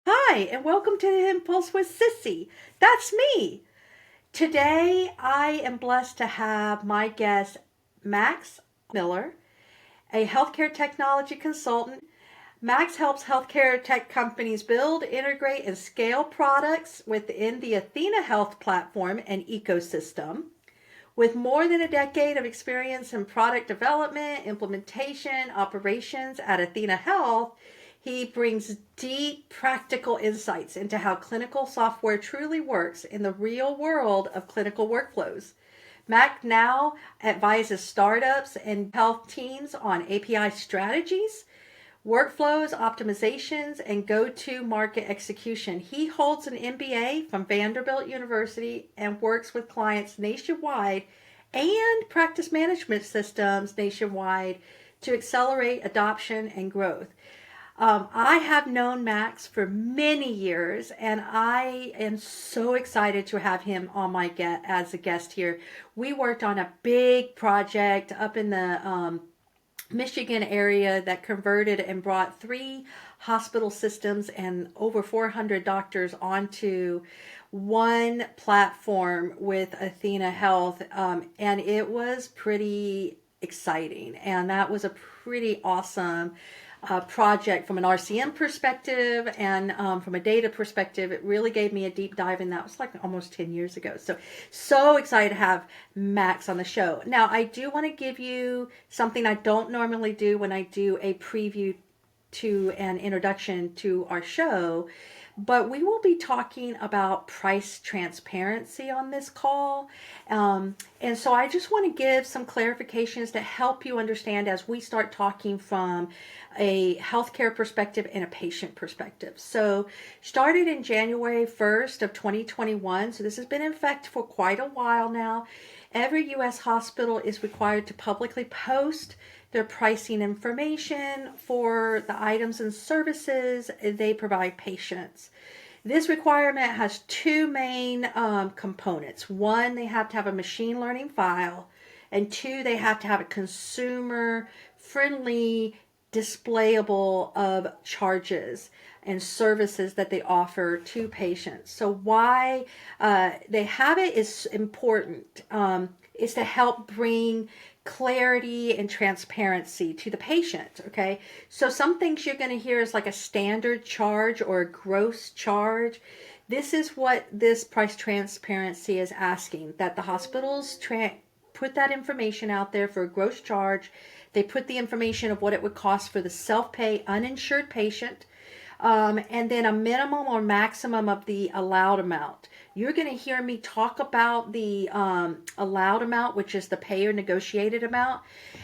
Hi, and welcome to the Impulse with Cissy. That's me. Today, I am blessed to have my guest, Max Miller, a healthcare technology consultant. Max helps healthcare tech companies build, integrate, and scale products within the athenahealth platform and ecosystem. With more than a decade of experience in product development, implementation, operations at athenahealth, he brings deep practical insights into how clinical software truly works in the real world of clinical workflows. Mac now advises startups and health teams on API strategies, workflows, optimizations, and go-to market execution. He holds an MBA from Vanderbilt University and works with clients nationwide and practice management systems nationwide to accelerate adoption and growth. I have known Max for many years, and I am so excited to have him on as a guest here. We worked on a big project up in the Michigan area that converted and brought 3 hospital systems and over 400 doctors onto one platform with athenahealth, and it was pretty exciting, and that was a pretty awesome project from an RCM perspective and from a data perspective. It really gave me a deep dive, and that was like almost 10 years ago. So excited to have Max on the show. Now, I do want to give you something I don't normally do when I do a preview to an introduction to our show, but we will be talking about price transparency on this call. And so I just want to give some clarifications to help you understand as we start talking from a healthcare perspective and a patient perspective. So started in January 1st of 2021. So this has been in effect for quite a while now. Every U.S. hospital is required to publicly post their pricing information for the items and services they provide patients. This requirement has 2 main components. 1, they have to have a machine learning file, and 2, they have to have a consumer friendly displayable of charges and services that they offer to patients. So why they have it is important. Is to help bring clarity and transparency to the patient. Okay, so some things you're going to hear is like a standard charge or a gross charge. This is what this price transparency is asking, that the hospitals put that information out there for a gross charge. They put the information of what it would cost for the self-pay uninsured patient, and then a minimum or maximum of the allowed amount. You're going to hear me talk about the allowed amount, which is the payer negotiated amount.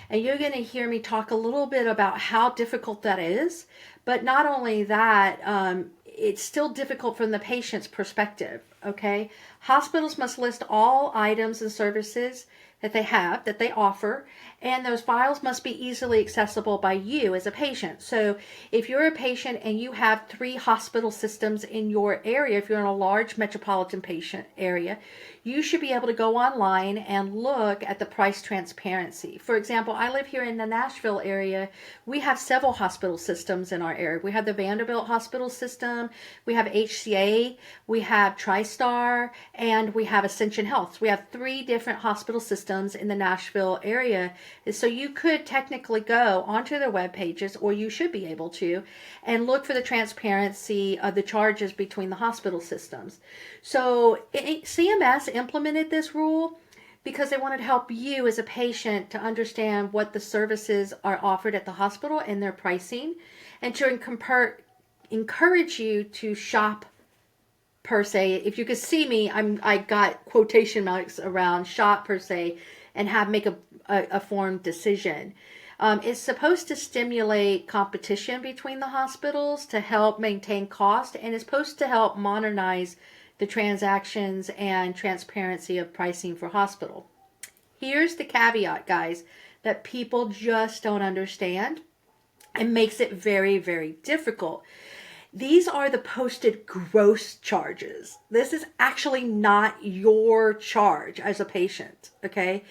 And you're going to hear me talk a little bit about how difficult that is. But not only that, it's still difficult from the patient's perspective. Okay, hospitals must list all items and services that they offer, and those files must be easily accessible by you as a patient. So if you're a patient and you have 3 hospital systems in your area, if you're in a large metropolitan patient area, you should be able to go online and look at the price transparency. For example, I live here in the Nashville area. We have several hospital systems in our area. We have the Vanderbilt Hospital System, we have HCA, we have TriStar, and we have Ascension Health. So we have 3 different hospital systems in the Nashville area. So you could technically go onto their web pages, or you should be able to, and look for the transparency of the charges between the hospital systems. So CMS implemented this rule because they wanted to help you as a patient to understand what the services are offered at the hospital and their pricing, and to encourage you to shop per se. If you could see me, I got quotation marks around shop per se, and make a formed decision. It's supposed to stimulate competition between the hospitals to help maintain cost, and it's supposed to help modernize the transactions and transparency of pricing for hospital. Here's the caveat, guys, that people just don't understand. and makes it very, very difficult. These are the posted gross charges. This is actually not your charge as a patient, okay?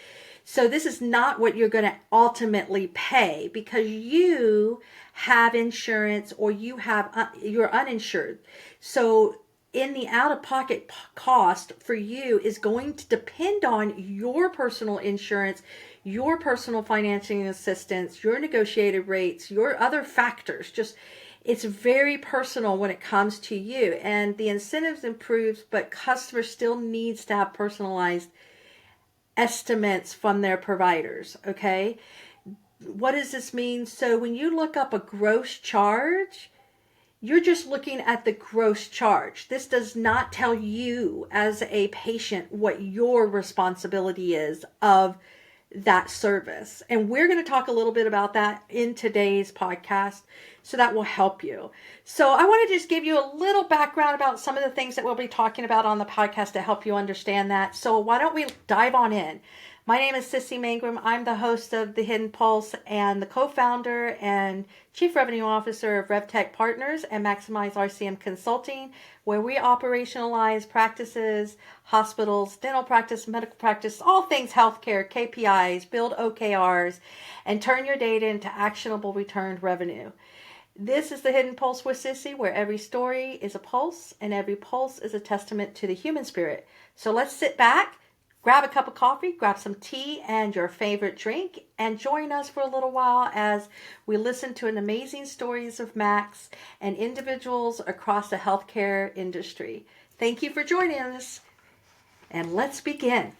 So this is not what you're going to ultimately pay because you have insurance or you're uninsured. So in the out-of-pocket cost for you is going to depend on your personal insurance, your personal financing assistance, your negotiated rates, your other factors. Just it's very personal when it comes to you, and the incentives improves, but customer still needs to have personalized estimates from their providers. Okay, what does this mean? So when you look up a gross charge, you're just looking at the gross charge. This does not tell you as a patient what your responsibility is of that service. And we're going to talk a little bit about that in today's podcast, so that will help you. So I want to just give you a little background about some of the things that we'll be talking about on the podcast to help you understand that. So why don't we dive on in? My name is Cissy Mangrum. I'm the host of The Hidden Pulse and the co-founder and chief revenue officer of RevTech Partners and Maximize RCM Consulting, where we operationalize practices, hospitals, dental practice, medical practice, all things healthcare, KPIs, build OKRs, and turn your data into actionable returned revenue. This is The Hidden Pulse with Cissy, where every story is a pulse and every pulse is a testament to the human spirit. So let's sit back, grab a cup of coffee, grab some tea and your favorite drink, and join us for a little while as we listen to an amazing stories of Max and individuals across the healthcare industry. Thank you for joining us, and let's begin.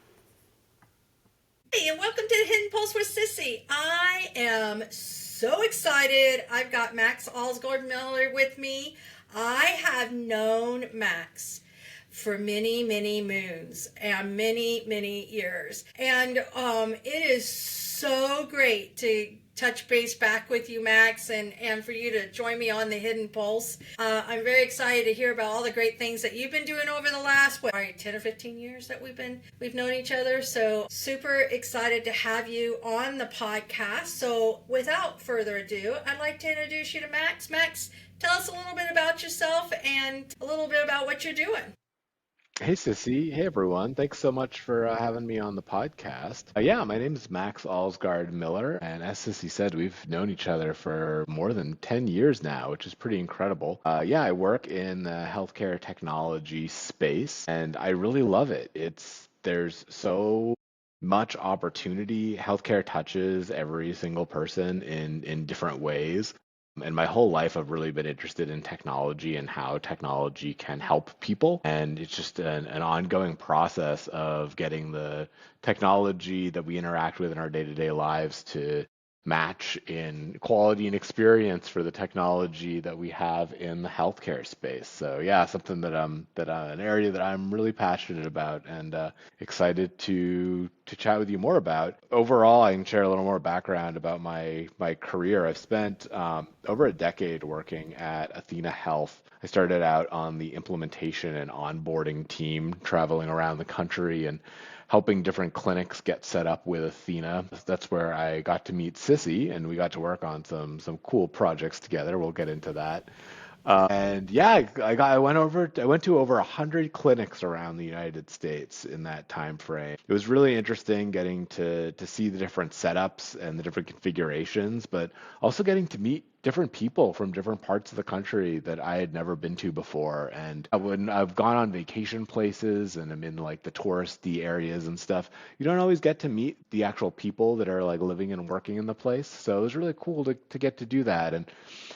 Hey, and welcome to The Hidden Pulse with Cissy. I am so excited. I've got Max Alsgaard Miller with me. I have known Max for many, many moons and many, many years. And it is so great to touch base back with you, Max, and for you to join me on The Hidden Pulse. I'm very excited to hear about all the great things that you've been doing over the last, 10 or 15 years that we've known each other. So super excited to have you on the podcast. So without further ado, I'd like to introduce you to Max. Max, tell us a little bit about yourself and a little bit about what you're doing. Hey, Sissy. Hey, everyone. Thanks so much for having me on the podcast. Yeah, my name is Max Alsgaard Miller. And as Sissy said, we've known each other for more than 10 years now, which is pretty incredible. Yeah, I work in the healthcare technology space and I really love it. There's so much opportunity. Healthcare touches every single person in different ways. And my whole life, I've really been interested in technology and how technology can help people. And it's just an ongoing process of getting the technology that we interact with in our day-to-day lives to match in quality and experience for the technology that we have in the healthcare space. So yeah, something an area that I'm really passionate about and excited to chat with you more about. Overall, I can share a little more background about my career. I've spent over a decade working at athenahealth. I started out on the implementation and onboarding team, traveling around the country and helping different clinics get set up with Athena. That's where I got to meet Sissy, and we got to work on some cool projects together. We'll get into that. And yeah, I went to over 100 clinics around the United States in that time frame. It was really interesting getting to see the different setups and the different configurations, but also getting to meet different people from different parts of the country that I had never been to before. And when I've gone on vacation places and I'm in like the touristy areas and stuff, you don't always get to meet the actual people that are like living and working in the place. So it was really cool to get to do that. And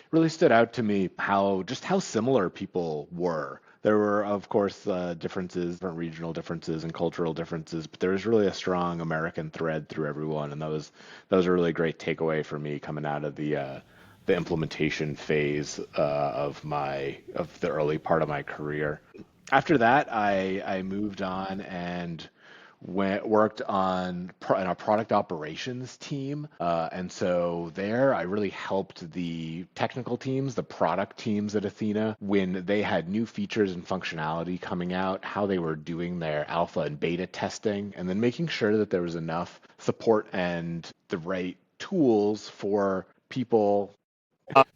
really stood out to me how similar people were. There were, of course, differences, different regional differences and cultural differences, but there was really a strong American thread through everyone, and that was a really great takeaway for me coming out of the implementation phase of the early part of my career. After that, I moved on and worked in a product operations team. And so there, I really helped the technical teams, the product teams at Athena, when they had new features and functionality coming out, how they were doing their alpha and beta testing, and then making sure that there was enough support and the right tools for people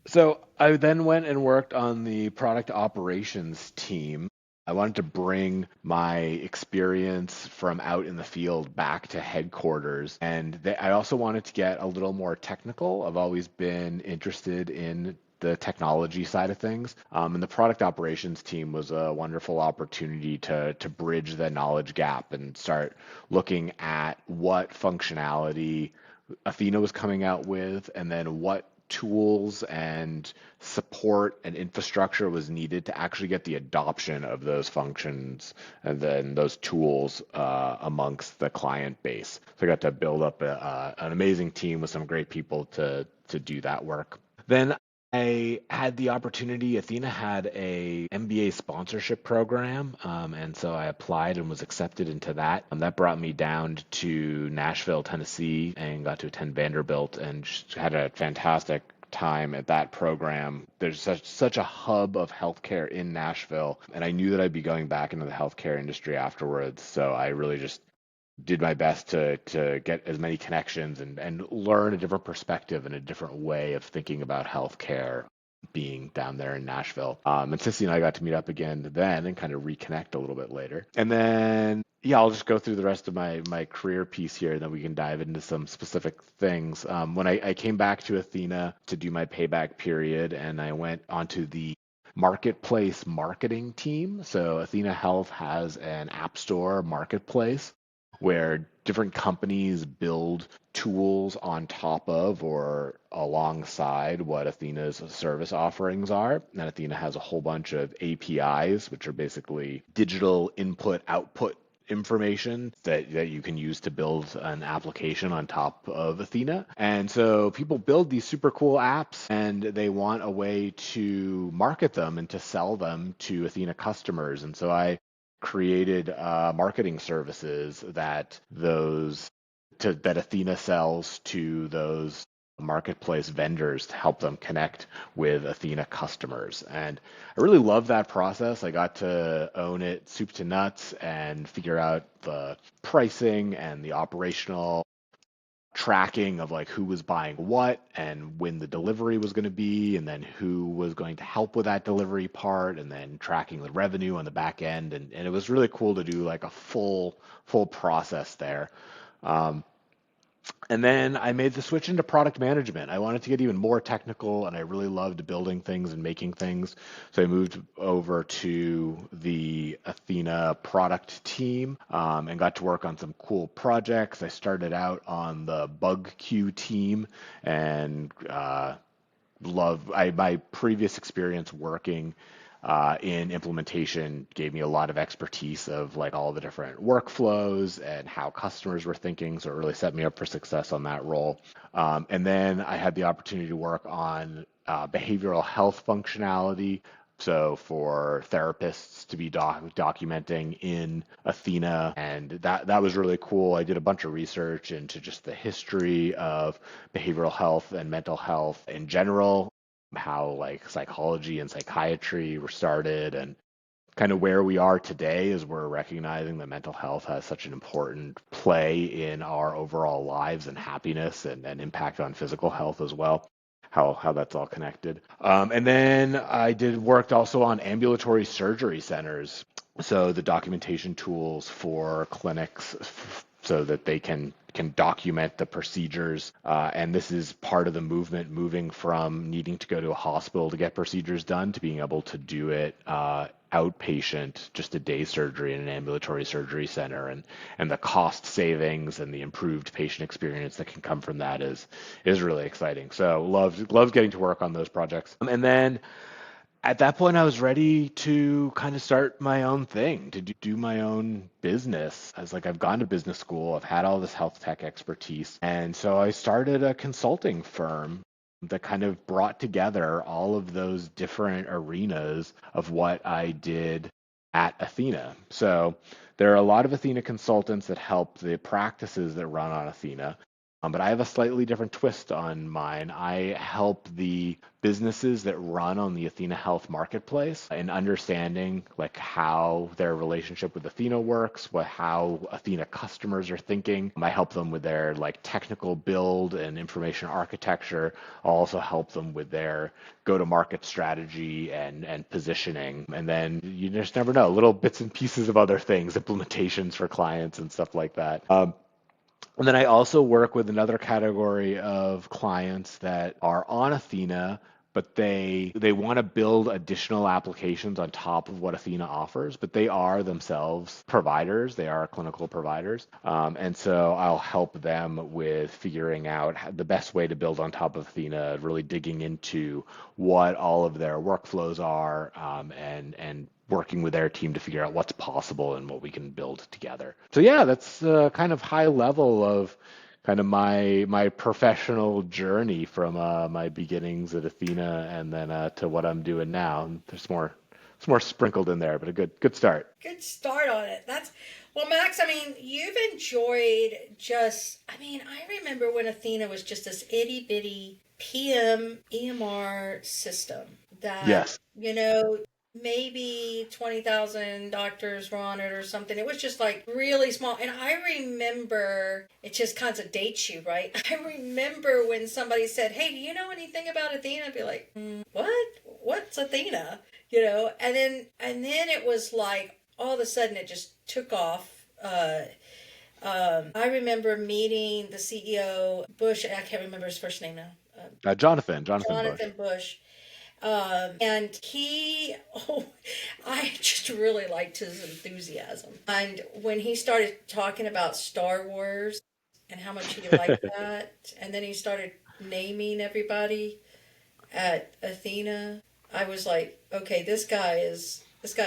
So I then went and worked on the product operations team. I wanted to bring my experience from out in the field back to headquarters. And I also wanted to get a little more technical. I've always been interested in the technology side of things. And the product operations team was a wonderful opportunity to bridge the knowledge gap and start looking at what functionality Athena was coming out with, and then what tools and support and infrastructure was needed to actually get the adoption of those functions and then those tools amongst the client base. So I got to build up an amazing team with some great people to do that work. Then I had the opportunity. Athena had a MBA sponsorship program, and so I applied and was accepted into that. That brought me down to Nashville, Tennessee, and got to attend Vanderbilt, and just had a fantastic time at that program. There's such a hub of healthcare in Nashville, and I knew that I'd be going back into the healthcare industry afterwards. So I really just did my best to get as many connections and learn a different perspective and a different way of thinking about healthcare being down there in Nashville. And Cissy and I got to meet up again then and kind of reconnect a little bit later. And then, yeah, I'll just go through the rest of my career piece here, and then we can dive into some specific things. When I came back to Athena to do my payback period, and I went onto the marketplace marketing team. So Athena Health has an app store marketplace where different companies build tools on top of or alongside what Athena's service offerings are. And Athena has a whole bunch of APIs, which are basically digital input output information that you can use to build an application on top of Athena. And so people build these super cool apps and they want a way to market them and to sell them to Athena customers. And so I created marketing services that Athena sells to those marketplace vendors to help them connect with Athena customers. And I really love that process. I got to own it soup to nuts and figure out the pricing and the operational tracking of like who was buying what and when the delivery was going to be, and then who was going to help with that delivery part, and then tracking the revenue on the back end. And it was really cool to do like a full process there. Um, and then I made the switch into product management. I wanted to get even more technical, and I really loved building things and making things. So I moved over to the Athena product team and got to work on some cool projects. I started out on the bug queue team and my previous experience working in implementation gave me a lot of expertise of like all the different workflows and how customers were thinking. So it really set me up for success on that role. And then I had the opportunity to work on behavioral health functionality. So for therapists to be documenting in Athena, and that was really cool. I did a bunch of research into just the history of behavioral health and mental health in general, how like psychology and psychiatry were started, and kind of where we are today as we're recognizing that mental health has such an important play in our overall lives and happiness and impact on physical health as well. How that's all connected. And then I did worked also on ambulatory surgery centers, so the documentation tools for clinics so that they can document the procedures. And this is part of the movement moving from needing to go to a hospital to get procedures done to being able to do it outpatient, just a day surgery in an ambulatory surgery center, and the cost savings and the improved patient experience that can come from that is really exciting. So loved getting to work on those projects. And then at that point, I was ready to kind of start my own thing, to do my own business. I was like, I've gone to business school, I've had all this health tech expertise. And so I started a consulting firm that kind of brought together all of those different arenas of what I did at Athena. So there are a lot of Athena consultants that help the practices that run on Athena. But I have a slightly different twist on mine. I help the businesses that run on the Athena Health marketplace in understanding like how their relationship with Athena works, how Athena customers are thinking. I help them with their like technical build and information architecture. I'll also help them with their go-to-market strategy and positioning. And then you just never know, little bits and pieces of other things, implementations for clients and stuff like that. And then I also work with another category of clients that are on Athena, but they want to build additional applications on top of what Athena offers, but they are themselves providers. They are clinical providers. And so I'll help them with figuring out the best way to build on top of Athena, really digging into what all of their workflows are, and working with their team to figure out what's possible and what we can build together. So yeah, that's kind of high level of kind of my professional journey from my beginnings at Athena and then to what I'm doing now. And there's more sprinkled in there, but a good start. Good start on it. That's well, Max. I mean, you've enjoyed just. I mean, I remember when Athena was just this itty bitty PM EMR system that Yes. maybe 20,000 doctors were on it or something. It was just like really small. And I remember, it just kind of dates you, right? I remember when somebody said, "Hey, do you know anything about Athena?" I'd be like, "What? What's Athena?" And then it was like all of a sudden it just took off. I remember meeting the CEO, Bush. I can't remember his first name now. Jonathan Bush. Jonathan Bush. And he, oh, I just really liked his enthusiasm. And when he started talking about Star Wars and how much he liked that, and then he started naming everybody at Athena, I was like, okay, this guy is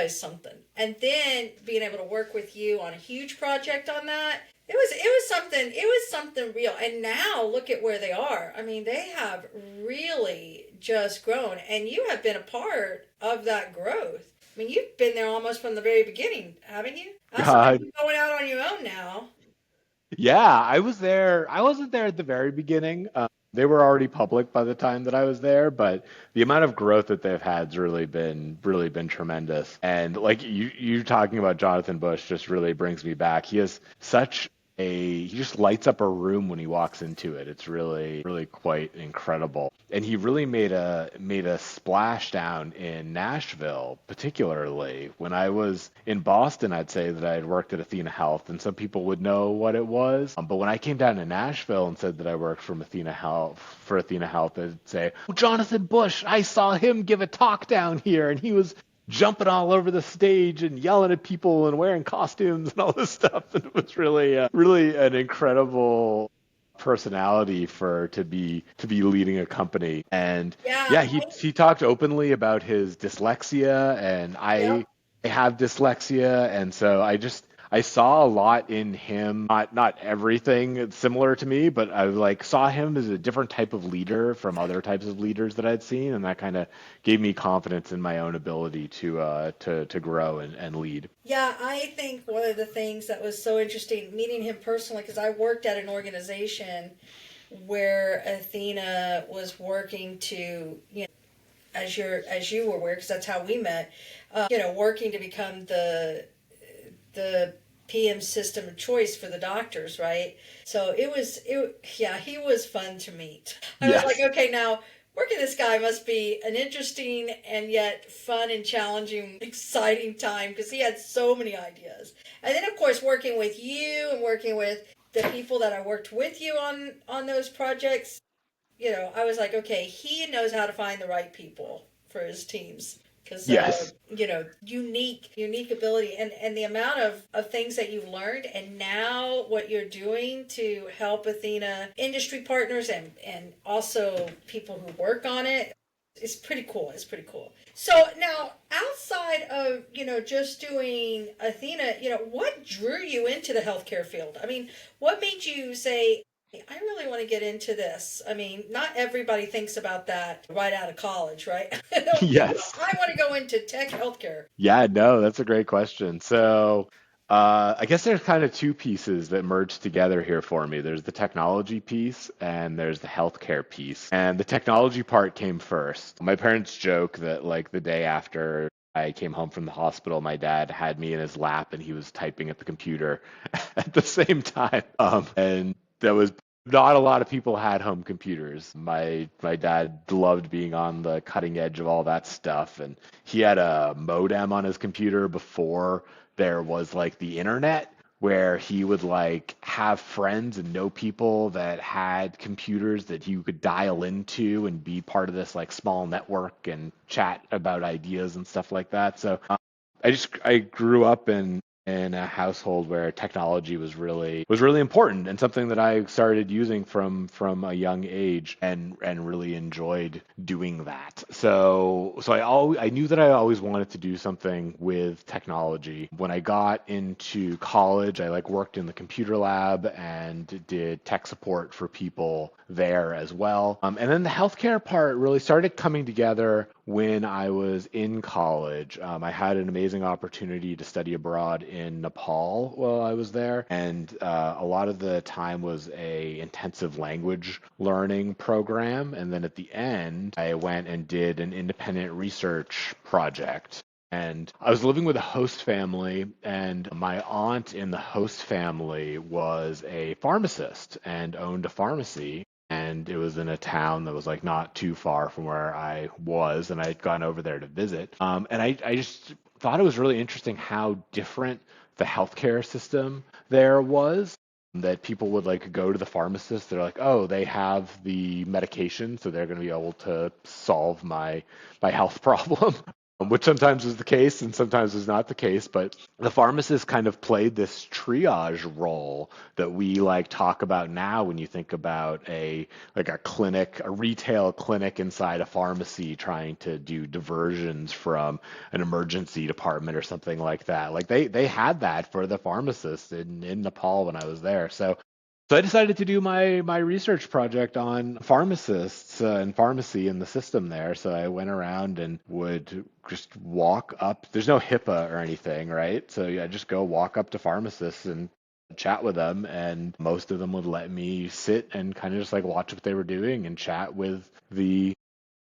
something. And then being able to work with you on a huge project on that, it was something real. And now look at where they are. I mean, they have really just grown, and you have been a part of that growth. I mean, you've been there almost from the very beginning, haven't you? Outside Uh, of you going out on your own now. yeah, I was there. I wasn't there at the very beginning. They were already public by the time that I was there, but the amount of growth that they've had's really been tremendous. And like you talking about Jonathan Bush just really brings me back. He has such he just lights up a room when he walks into it. It's really quite incredible. And he really made a splashdown in Nashville, particularly when I was in Boston. I'd say that I had worked at Athena Health, and some people would know what it was. But when I came down to Nashville and said that I worked for Athena Health, they'd say, "Oh, Jonathan Bush, I saw him give a talk down here, and he was jumping all over the stage and yelling at people and wearing costumes and all this stuff." And it was really an incredible personality for to be leading a company. And Yeah. yeah, he talked openly about his dyslexia, and Yep. I have dyslexia, and so I saw a lot in him. Not everything similar to me, but I like saw him as a different type of leader from other types of leaders that I'd seen, and that kind of gave me confidence in my own ability to grow and lead. Yeah, I think one of the things that was so interesting meeting him personally, because I worked at an organization where Athena was working to, as you were aware, because that's how we met, working to become the PM system of choice for the doctors, right? So yeah, he was fun to meet. I was like, Yes. okay, now working this guy must be an interesting and yet fun and challenging, exciting time because he had so many ideas. And then, of course, working with you and working with the people that I worked with you on those projects, I was like, okay, he knows how to find the right people for his teams because Yes. unique ability and the amount of things that you've learned and now what you're doing to help Athena industry partners and also people who work on it is pretty cool. It's pretty cool. So now outside of just doing Athena, what drew you into the healthcare field? I mean, what made you say, I really want to get into this? I mean, not everybody thinks about that right out of college, right? Yes. I want to go into tech healthcare. Yeah, no, that's a great question. So I guess there's kind of two pieces that merge together here for me. There's the technology piece and there's the healthcare piece. And the technology part came first. My parents joke that like the day after I came home from the hospital, my dad had me in his lap and he was typing at the computer at the same time. And that was not a lot of people had home computers. My dad loved being on the cutting edge of all that stuff, and he had a modem on his computer before there was like the internet, where he would like have friends and know people that had computers that he could dial into and be part of this like small network and chat about ideas and stuff like that. So I grew up in a household where technology was really important and something that I started using from a young age and really enjoyed doing that. So I knew that I always wanted to do something with technology. When I got into college, I like worked in the computer lab and did tech support for people there as well. And then the healthcare part really started coming together when I was in college. I had an amazing opportunity to study abroad in Nepal while I was there, and a lot of the time was a intensive language learning program. And then at the end, I went and did an independent research project. And I was living with a host family, and my aunt in the host family was a pharmacist and owned a pharmacy. And it was in a town that was like not too far from where I was, and I'd gone over there to visit. And I just thought it was really interesting how different the healthcare system there was. That people would like go to the pharmacist. They're like, oh, they have the medication, so they're going to be able to solve my health problem. Which sometimes is the case and sometimes is not the case, but the pharmacist kind of played this triage role that we like talk about now when you think about a like a clinic, a retail clinic inside a pharmacy trying to do diversions from an emergency department or something like that. Like they had that for the pharmacist in Nepal when I was there. So I decided to do my research project on pharmacists and pharmacy in the system there. So I went around and would just walk up. There's no HIPAA or anything, right? So I just go walk up to pharmacists and chat with them, and most of them would let me sit and kind of just like watch what they were doing and chat with the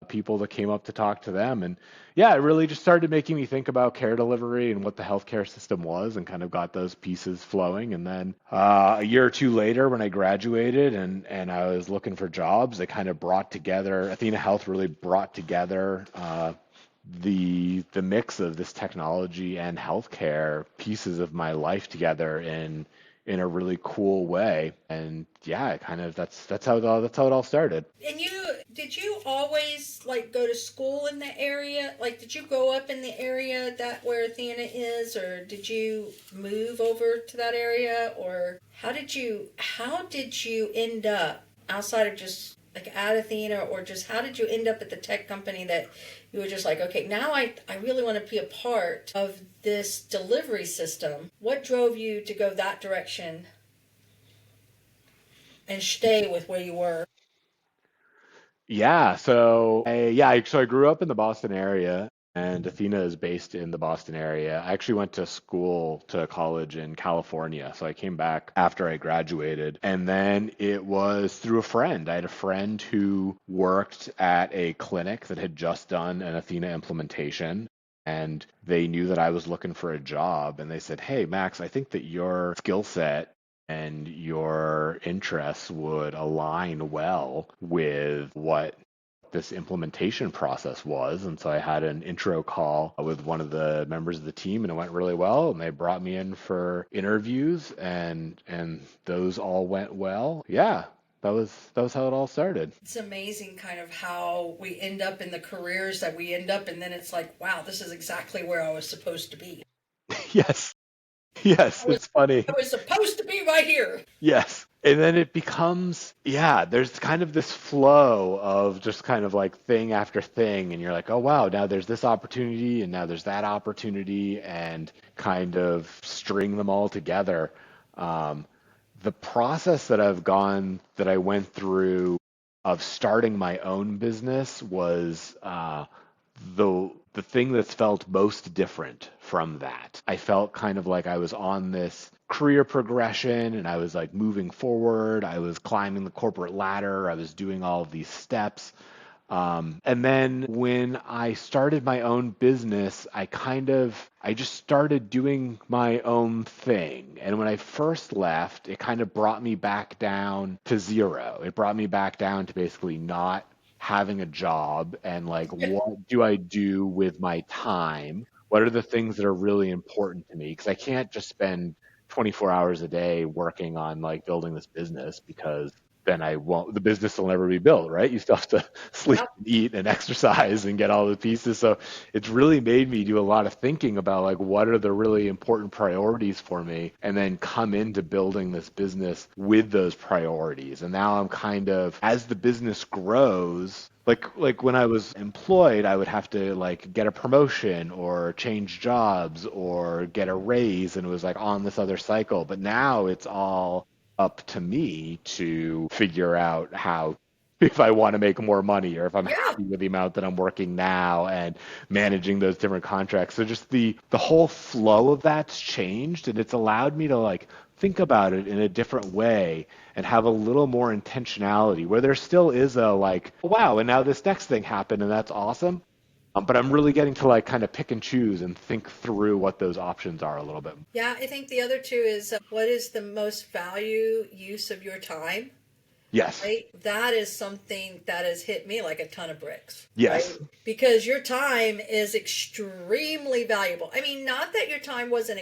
people that came up to talk to them. And yeah, it really just started making me think about care delivery and what the healthcare system was, and kind of got those pieces flowing. And then a year or two later, when I graduated and I was looking for jobs, they kind of brought together, Athena Health really brought together the mix of this technology and healthcare pieces of my life together in a really cool way. And yeah, it kind of that's how it all started. And did you always like go to school in the area? Like, did you grow up in the area that where Athena is, or did you move over to that area, or how did you end up outside of just like at Athena, or just how did you end up at the tech company that you were just like, okay, now I really want to be a part of this delivery system? What drove you to go that direction and stay with where you were? So I grew up in the Boston area, and Athena is based in the Boston area. I actually went to college in California, so I came back after I graduated, and then it was through a friend. I had a friend who worked at a clinic that had just done an Athena implementation. And they knew that I was looking for a job, and they said, "Hey, Max, I think that your skill set and your interests would align well with what this implementation process was." And so I had an intro call with one of the members of the team, and it went really well. And they brought me in for interviews, and those all went well. Yeah, that was how it all started. It's amazing kind of how we end up in the careers that we end up, and then it's like, wow, this is exactly where I was supposed to be. Yes, yes, I was it's funny. I was supposed to be right here. Yes. And then it becomes, yeah, there's kind of this flow of just kind of like thing after thing. And you're like, oh, wow, now there's this opportunity and now there's that opportunity, and kind of string them all together. Um, the process that I went through of starting my own business was the the thing that's felt most different from that. I felt kind of like I was on this career progression and I was like moving forward. I was climbing the corporate ladder. I was doing all of these steps. And then when I started my own business, I just started doing my own thing. And when I first left, it kind of brought me back down to zero. It brought me back down to basically not having a job and like, what do I do with my time? What are the things that are really important to me? Because I can't just spend 24 hours a day working on like building this business because then the business will never be built, right? You still have to sleep Yep. and eat and exercise and get all the pieces. So it's really made me do a lot of thinking about like what are the really important priorities for me and then come into building this business with those priorities. And now I'm kind of, as the business grows, like when I was employed, I would have to like get a promotion or change jobs or get a raise and it was like on this other cycle. But now it's all up to me to figure out how if I want to make more money or if I'm Yeah. happy with the amount that I'm working now and managing those different contracts. So just the whole flow of that's changed and it's allowed me to like think about it in a different way and have a little more intentionality where there still is a like, wow, and now this next thing happened and that's awesome. But I'm really getting to like kind of pick and choose and think through what those options are a little bit. Yeah, I think the other two is what is the most value use of your time, Yes. right? That is something that has hit me like a ton of bricks, right? Yes. Because your time is extremely valuable. I mean, not that your time wasn't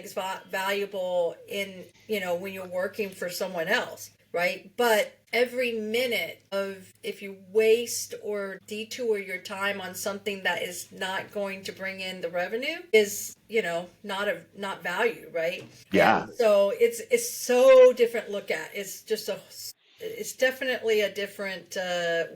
valuable in, when you're working for someone else, right? But every minute of if you waste or detour your time on something that is not going to bring in the revenue is, not value, right? Yeah. And so it's so different look at. It's definitely a different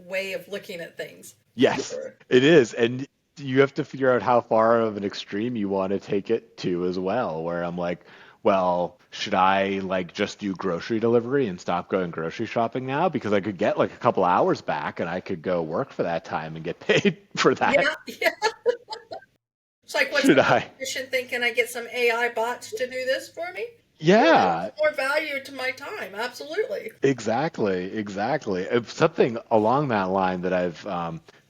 way of looking at things. Yes, Sure. it is. And you have to figure out how far of an extreme you want to take it to as well, where I'm like, well, should I like just do grocery delivery and stop going grocery shopping now? Because I could get like a couple hours back and I could go work for that time and get paid for that. Yeah, yeah. It's like, what's the Should I? politician think? Can I get some AI bots to do this for me? Yeah, Yeah, that's more value to my time. Absolutely. exactly, exactly. Something along that line that I've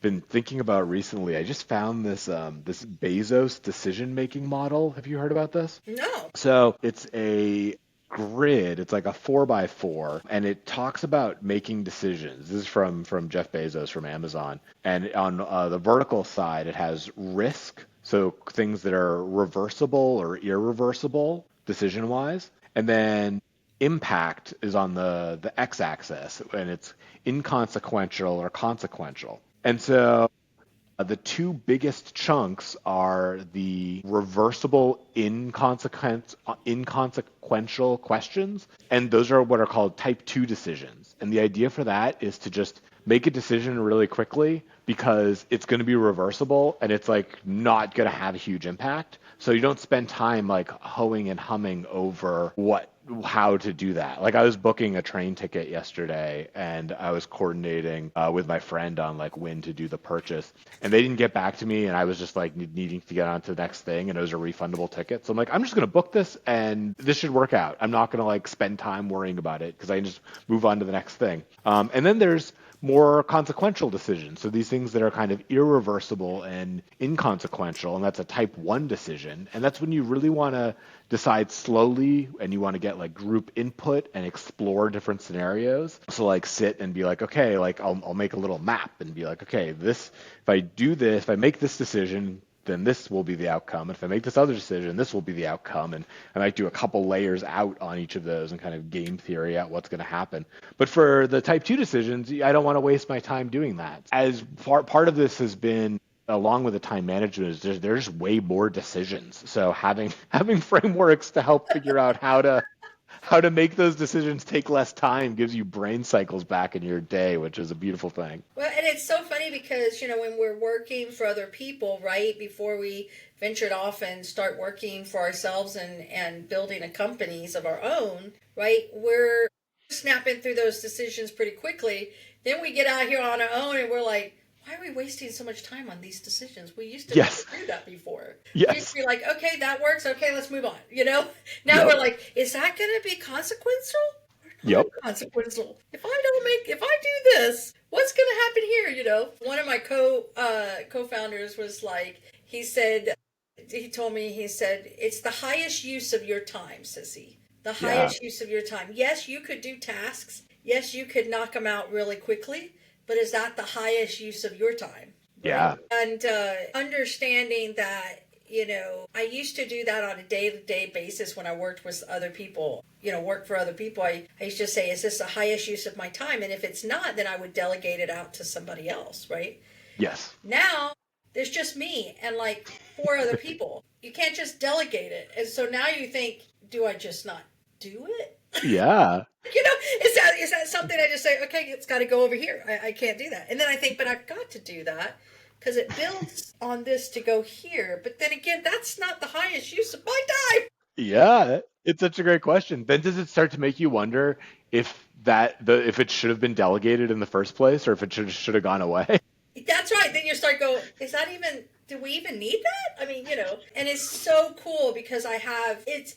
been thinking about recently. I just found this Bezos decision-making model. Have you heard about this? No. So it's a grid. It's like a 4x4, and it talks about making decisions. This is from Jeff Bezos from Amazon. And on the vertical side, it has risk, so things that are reversible or irreversible decision-wise, and then impact is on the x-axis, and it's inconsequential or consequential. And so the two biggest chunks are the reversible inconsequential questions, and those are what are called type 2 decisions. And the idea for that is to just make a decision really quickly because it's going to be reversible and it's like not going to have a huge impact. So you don't spend time like hoeing and humming over how to do that. Like I was booking a train ticket yesterday and I was coordinating with my friend on like when to do the purchase and they didn't get back to me and I was just like needing to get on to the next thing and it was a refundable ticket. So I'm like, I'm just going to book this and this should work out. I'm not going to like spend time worrying about it because I can just move on to the next thing. And then there's more consequential decisions. So these things that are kind of irreversible and inconsequential, and that's a type 1 decision. And that's when you really want to decide slowly and you want to get like group input and explore different scenarios. So like sit and be like, okay, like I'll make a little map and be like, okay, if I make this decision, then this will be the outcome. If I make this other decision, this will be the outcome. And I might do a couple layers out on each of those and kind of game theory out what's going to happen. But for the type 2 decisions, I don't want to waste my time doing that. As part of this has been along with the time management is there's way more decisions. So having frameworks to help figure out how to make those decisions take less time gives you brain cycles back in your day, which is a beautiful thing. Well, and it's so funny because, when we're working for other people, right, before we ventured off and start working for ourselves and building a companies of our own, right, we're snapping through those decisions pretty quickly. Then we get out here on our own and we're like, why are we wasting so much time on these decisions? We used to Yes. never do that before. We used to Yes. be like, okay, that works. Okay, let's move on. You know, now Yep. we're like, is that going to be consequential or not Yep. consequential? If I do this, what's going to happen here? You know, one of my co-founders was like, he told me, he said, it's the highest use of your time, Sissy. The Yeah. highest use of your time. Yes, you could do tasks. Yes, you could knock them out really quickly, but is that the highest use of your time? Right? Yeah. And understanding that, I used to do that on a day-to-day basis when I worked with other people, work for other people. I used to say, is this the highest use of my time? And if it's not, then I would delegate it out to somebody else, right? Yes. Now, there's just me and like four other people. You can't just delegate it. And so now you think, do I just not do it? Yeah. Is that something I just say, okay, it's got to go over here. I can't do that. And then I think, but I've got to do that because it builds on this to go here. But then again, that's not the highest use of my time. Yeah. It's such a great question. Then does it start to make you wonder if it should have been delegated in the first place or if it should have gone away? That's right. Then you start go, do we even need that? I mean, and it's so cool because it's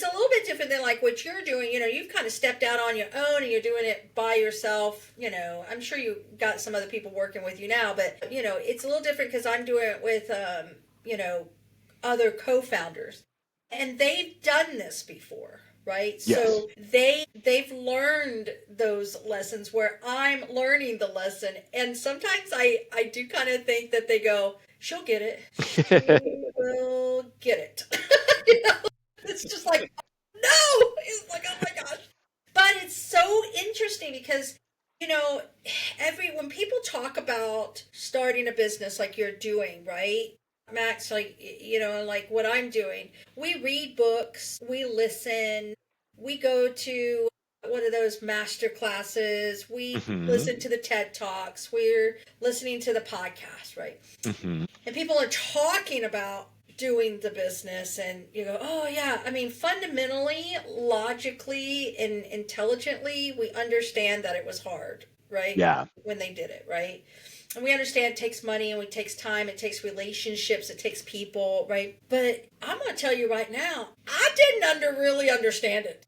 a little bit different than like what you're doing. You've kind of stepped out on your own and you're doing it by yourself. I'm sure you got some other people working with you now, but it's a little different because I'm doing it with, other co-founders and they've done this before. Right. Yes. So they've learned those lessons where I'm learning the lesson. And sometimes I do kind of think that they go, she'll get it. She will get it. It's just like, no, it's like, oh my gosh. But it's so interesting because, when people talk about starting a business like you're doing, right? Max, like, like what I'm doing, we read books, we listen, we go to one of those master classes, we Hmm. listen to the TED Talks, we're listening to the podcast, right? Hmm. And people are talking about doing the business and you go, oh yeah, I mean, fundamentally, logically, and intelligently, we understand that it was hard, right? Yeah. When they did it, right? And we understand it takes money and it takes time, it takes relationships, it takes people, right? But I'm going to tell you right now, I didn't really understand it.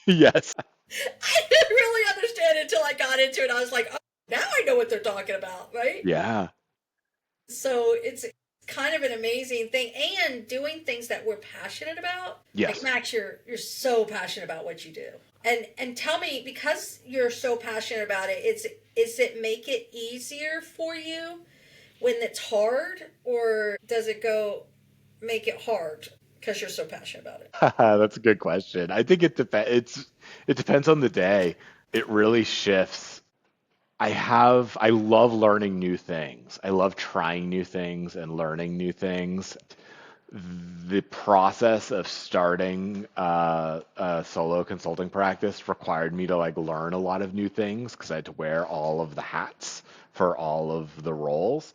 Yes. I didn't really understand it until I got into it. I was like, oh, now I know what they're talking about, right? Yeah. So it's kind of an amazing thing, and doing things that we're passionate about. Yes. Like Max, you're so passionate about what you do, and tell me, because you're so passionate about it, is it make it easier for you when it's hard, or does it go make it hard because you're so passionate about it? That's a good question. I think it depends on the day. It really shifts. I love learning new things. I love trying new things and learning new things. The process of starting a solo consulting practice required me to like learn a lot of new things because I had to wear all of the hats for all of the roles.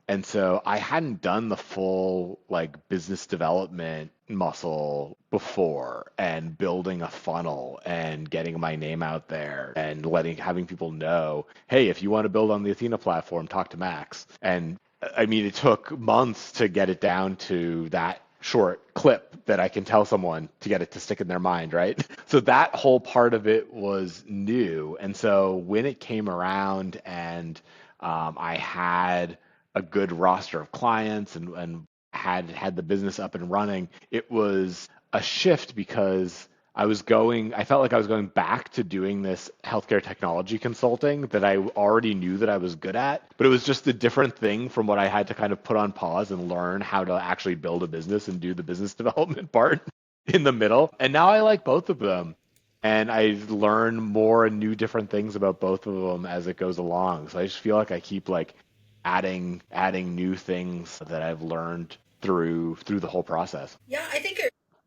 And so I hadn't done the full like business development muscle before and building a funnel and getting my name out there and having people know, hey, if you want to build on the Athena platform, talk to Max. And I mean, it took months to get it down to that short clip that I can tell someone to get it to stick in their mind, right? So that whole part of it was new. And so when it came around and I had a good roster of clients and had the business up and running, it was a shift because I felt like I was going back to doing this healthcare technology consulting that I already knew that I was good at, but it was just a different thing from what I had to kind of put on pause and learn how to actually build a business and do the business development part in the middle. And now I like both of them. And I learn more and new different things about both of them as it goes along. So I just feel like I keep like adding new things that I've learned through the whole process. Yeah, I think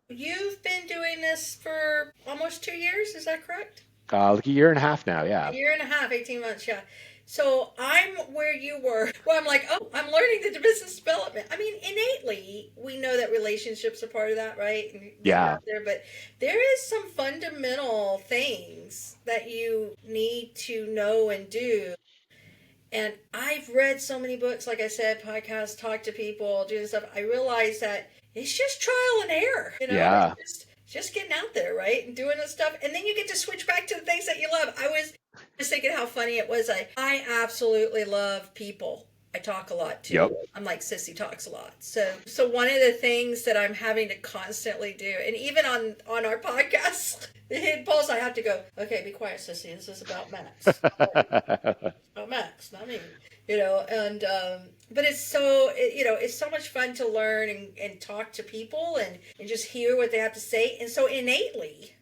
you've been doing this for almost 2 years. Is that correct? Like a year and a half now, A yeah. year and a half, 18 months, yeah. So I'm where you were, where I'm like, oh, I'm learning the business development. I mean, innately, we know that relationships are part of that, right? And getting Yeah. out there, but there is some fundamental things that you need to know and do. And I've read so many books, like I said, podcasts, talk to people, do this stuff. I realize that it's just trial and error, Yeah. just getting out there, right? And doing this stuff. And then you get to switch back to the things that you love. I was just thinking how funny it was. I absolutely love people. I talk a lot too. Yep. I'm like Sissy talks a lot. So one of the things that I'm having to constantly do, and even on our podcast, the hidden pulse, I have to go, okay, be quiet, Sissy. This is about Max. About Max, not me. And but it's so it's so much fun to learn and talk to people and just hear what they have to say. And so innately,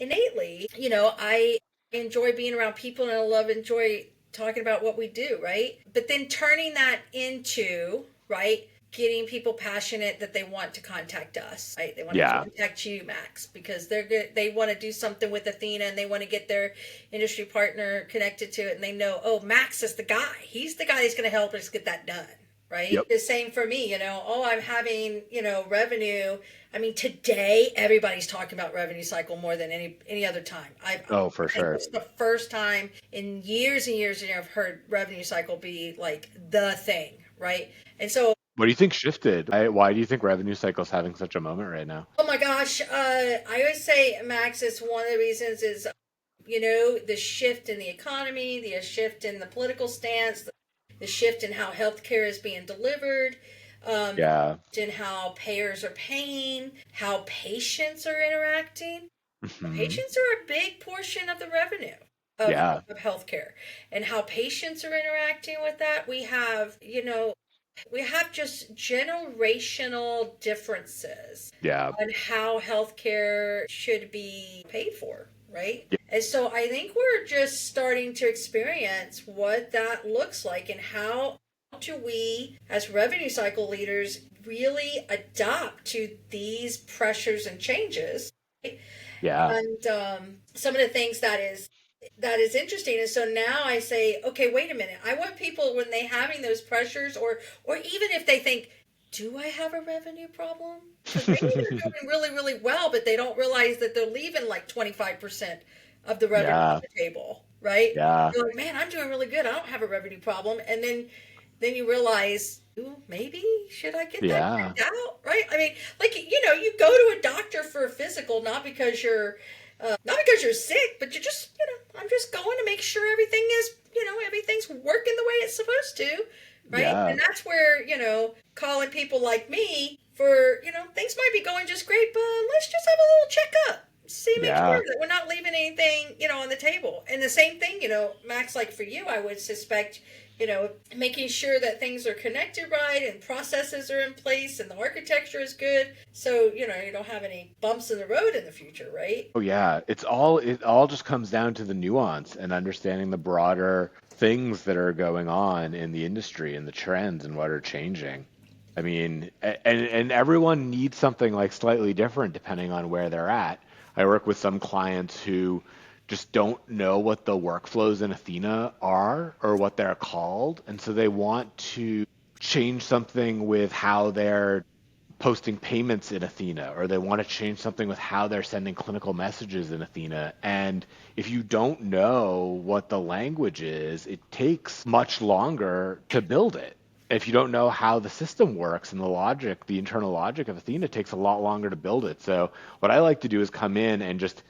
I enjoy being around people, and I enjoy talking about what we do, right? But then turning that into, right, getting people passionate that they want to contact us, right? They want to contact you, Max, because they're good. They want to do something with Athena, and they want to get their industry partner connected to it, and they know, oh, Max is the guy. He's the guy that's going to help us get that done. Right. Yep. The same for me, I'm having, revenue. I mean, today everybody's talking about revenue cycle more than any other time. For sure. It's the first time in years and years I've heard revenue cycle be like the thing. Right. And so, what do you think shifted? Why do you think revenue cycle's having such a moment right now? oh my gosh, I always say, Max, it's one of the reasons is, the shift in the economy, the shift in the political stance, the shift in how healthcare is being delivered, and how payers are paying, how patients are interacting. Mm-hmm. Patients are a big portion of the revenue of healthcare, and how patients are interacting with that. We have just generational differences on how healthcare should be paid for, right? Yeah. And so I think we're just starting to experience what that looks like, and how do we, as revenue cycle leaders, really adapt to these pressures and changes. Right? Yeah. And some of the things that is interesting. And so now I say, okay, wait a minute. I want people, when they having those pressures, or even if they think, do I have a revenue problem? Because maybe they're doing really, really well, but they don't realize that they're leaving like 25% of the revenue on the table, right? Yeah. You're like, man, I'm doing really good. I don't have a revenue problem. And then you realize, ooh, maybe should I get that checked out, right? I mean, like, you go to a doctor for a physical, not because you're sick, but you're just, I'm just going to make sure everything is, everything's working the way it's supposed to, right? Yeah. And that's where, calling people like me for, things might be going just great, but let's just have a little checkup. Make sure that we're not leaving anything, on the table. And the same thing, Max, like for you, I would suspect, making sure that things are connected right and processes are in place and the architecture is good. So, you don't have any bumps in the road in the future, right? Oh yeah. It all just comes down to the nuance and understanding the broader things that are going on in the industry and the trends and what are changing. I mean, and everyone needs something like slightly different depending on where they're at. I work with some clients who just don't know what the workflows in Athena are or what they're called. And so they want to change something with how they're posting payments in Athena, or they want to change something with how they're sending clinical messages in Athena. And if you don't know what the language is, it takes much longer to build it. If you don't know how the system works and the internal logic of Athena takes a lot longer to build it. So what I like to do is come in and just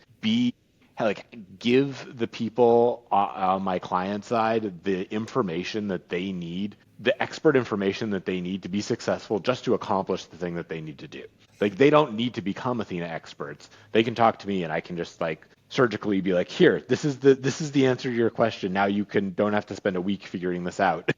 give the people on my client side the information that they need, the expert information that they need to be successful, just to accomplish the thing that they need to do. Like, they don't need to become Athena experts. They can talk to me and I can just surgically be like, here, this is the answer to your question. Now you don't have to spend a week figuring this out.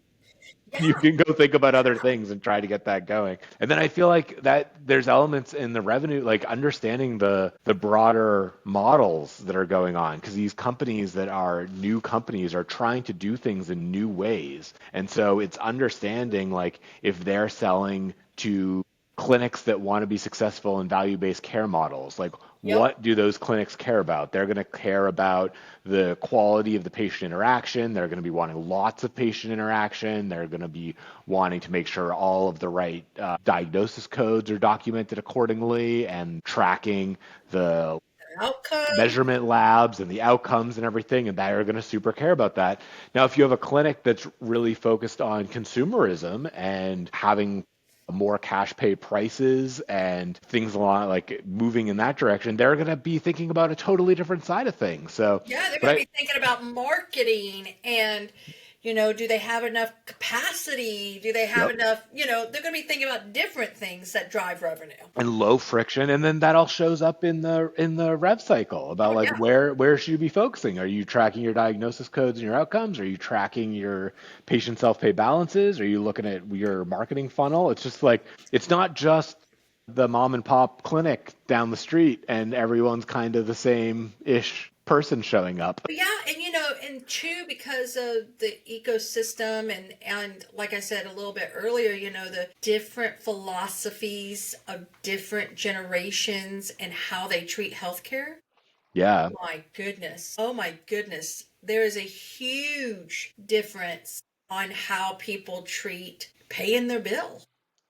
Yeah. You can go think about other things and try to get that going. And then I feel like that there's elements in the revenue, like understanding the broader models that are going on, because these companies that are new companies are trying to do things in new ways. And so it's understanding, like, if they're selling to clinics that want to be successful in value-based care models, like, what do those clinics care about? They're going to care about the quality of the patient interaction. They're going to be wanting lots of patient interaction. They're going to be wanting to make sure all of the right diagnosis codes are documented accordingly, and tracking the outcome. measurement labs and the outcomes and everything, and they are going to super care about that. Now, if you have a clinic that's really focused on consumerism and having more cash pay prices and things along like moving in that direction, they're going to be thinking about a totally different side of things. So, Yeah, they're but going to be thinking about marketing and, do they have enough capacity? Do they have yep. enough, they're going to be thinking about different things that drive revenue. And low friction, and then that all shows up in the rev cycle about Oh, like yeah. where should you be focusing? Are you tracking your diagnosis codes and your outcomes? Are you tracking your patient self-pay balances? Are you looking at your marketing funnel? It's just like it's not just the mom and pop clinic down the street and everyone's kind of the same ish person showing up. Yeah, and and two, because of the ecosystem and like I said a little bit earlier, the different philosophies of different generations and how they treat healthcare. Yeah. My goodness. Oh my goodness. There is a huge difference on how people treat paying their bill.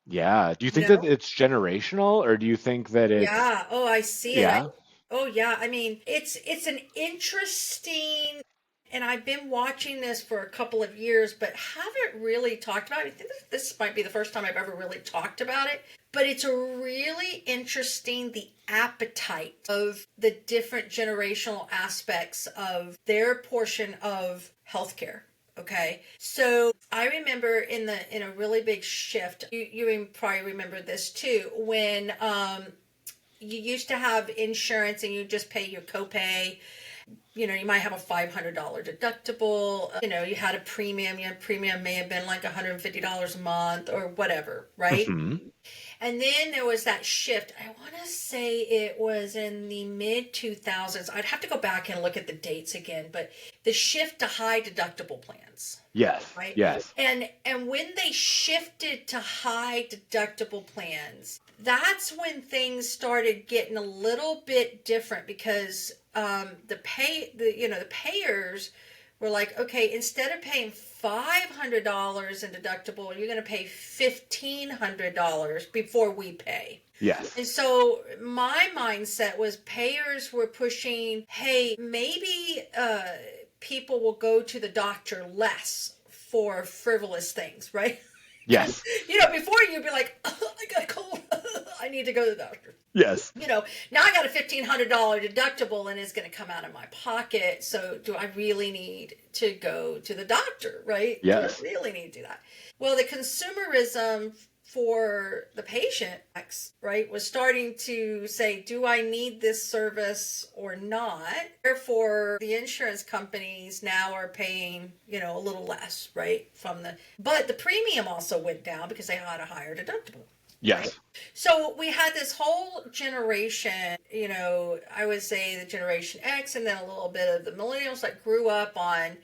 Yeah. Do you You think that know? it's generational or do you think that it's Yeah. Oh, I see it. yeah? Oh yeah. I mean, it's an interesting, and I've been watching this for a couple of years, but haven't really talked about it. I think this might be the first time I've ever really talked about it. But it's a really interesting, the appetite of the different generational aspects of their portion of healthcare. Okay, so I remember in a really big shift. You probably remember this too, when you used to have insurance and you just pay your copay. You might have a $500 deductible. You had a premium. Your premium may have been like $150 a month or whatever, right? Hmm. And then there was that shift. I want to say it was in the mid 2000s. I'd have to go back and look at the dates again, but the shift to high deductible plans. Yes. Right. Yes. And when they shifted to high deductible plans, that's when things started getting a little bit different because the payers were like, okay, instead of paying $500 in deductible, you're going to pay $1,500 before we pay. Yes. And so my mindset was payers were pushing, hey, maybe people will go to the doctor less for frivolous things, right? Yes. Before you'd be like, oh, I got a cold. I need to go to the doctor. Yes. Now I got a $1,500 deductible and it's going to come out of my pocket. So do I really need to go to the doctor, right? Yes. Do I really need to do that? Well, the consumerism for the patient, right, was starting to say, do I need this service or not? Therefore, the insurance companies now are paying, a little less, right, but the premium also went down because they had a higher deductible. Yes. Right? So we had this whole generation, I would say the Generation X and then a little bit of the millennials that grew up on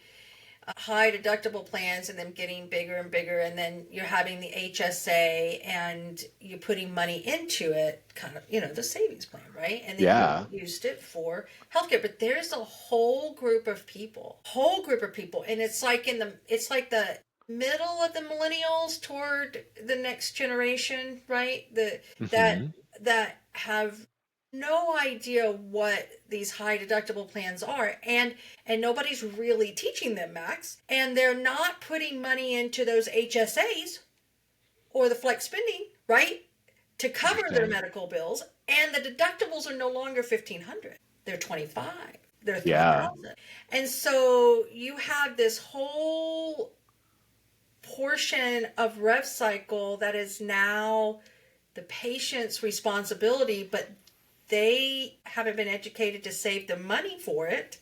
high deductible plans and them getting bigger and bigger. And then you're having the HSA and you're putting money into it, kind of, the savings plan, right? And then you used it for healthcare. But there's a whole group of people. And it's like the middle of the millennials toward the next generation, right? That have no idea what these high deductible plans are, and nobody's really teaching them, Max, and they're not putting money into those HSAs or the flex spending, right, to cover their medical bills, and the deductibles are no longer $1,500, they're $2,500, they're $3,000. And so you have this whole portion of rev cycle that is now the patient's responsibility, but they haven't been educated to save the money for it.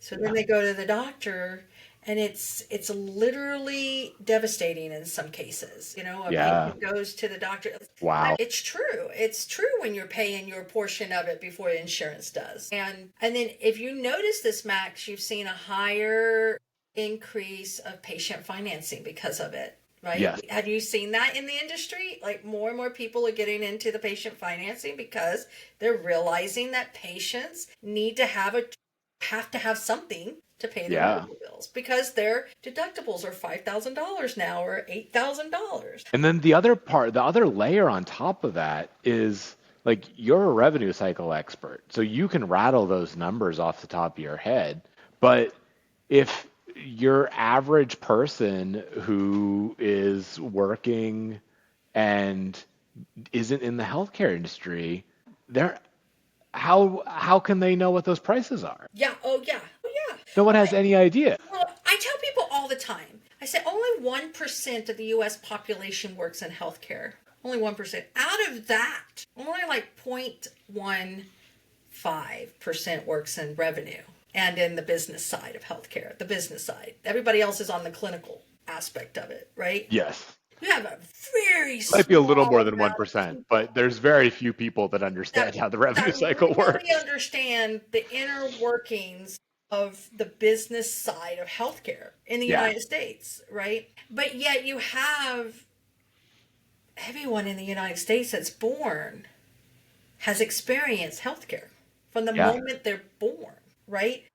So then they go to the doctor, and it's literally devastating in some cases. A patient goes to the doctor. Wow. It's true. It's true when you're paying your portion of it before insurance does. And then if you notice this, Max, you've seen a higher increase of patient financing because of it. Right? Yes. Have you seen that in the industry? Like more and more people are getting into the patient financing because they're realizing that patients need to have something to pay their medical bills because their deductibles are $5,000 now or $8,000. And then the other layer on top of that is like you're a revenue cycle expert, so you can rattle those numbers off the top of your head. But if your average person who is working and isn't in the healthcare industry, they're how can they know what those prices are? Yeah. Oh, yeah. Oh, yeah. No one has any idea. Well, I tell people all the time, I say only 1% of the U.S. population works in healthcare. Only 1%. Out of that, only like 0.15% works in revenue and in the business side of healthcare, the business side. Everybody else is on the clinical aspect of it, right? Yes. You have a very Might be a little more small than amount of 1%, people but there's very few people that understand how the revenue that cycle really works. understand the inner workings of the business side of healthcare in the Yeah. United States, right? But yet you have everyone in the United States that's born has experienced healthcare from the Yeah. moment they're born, right?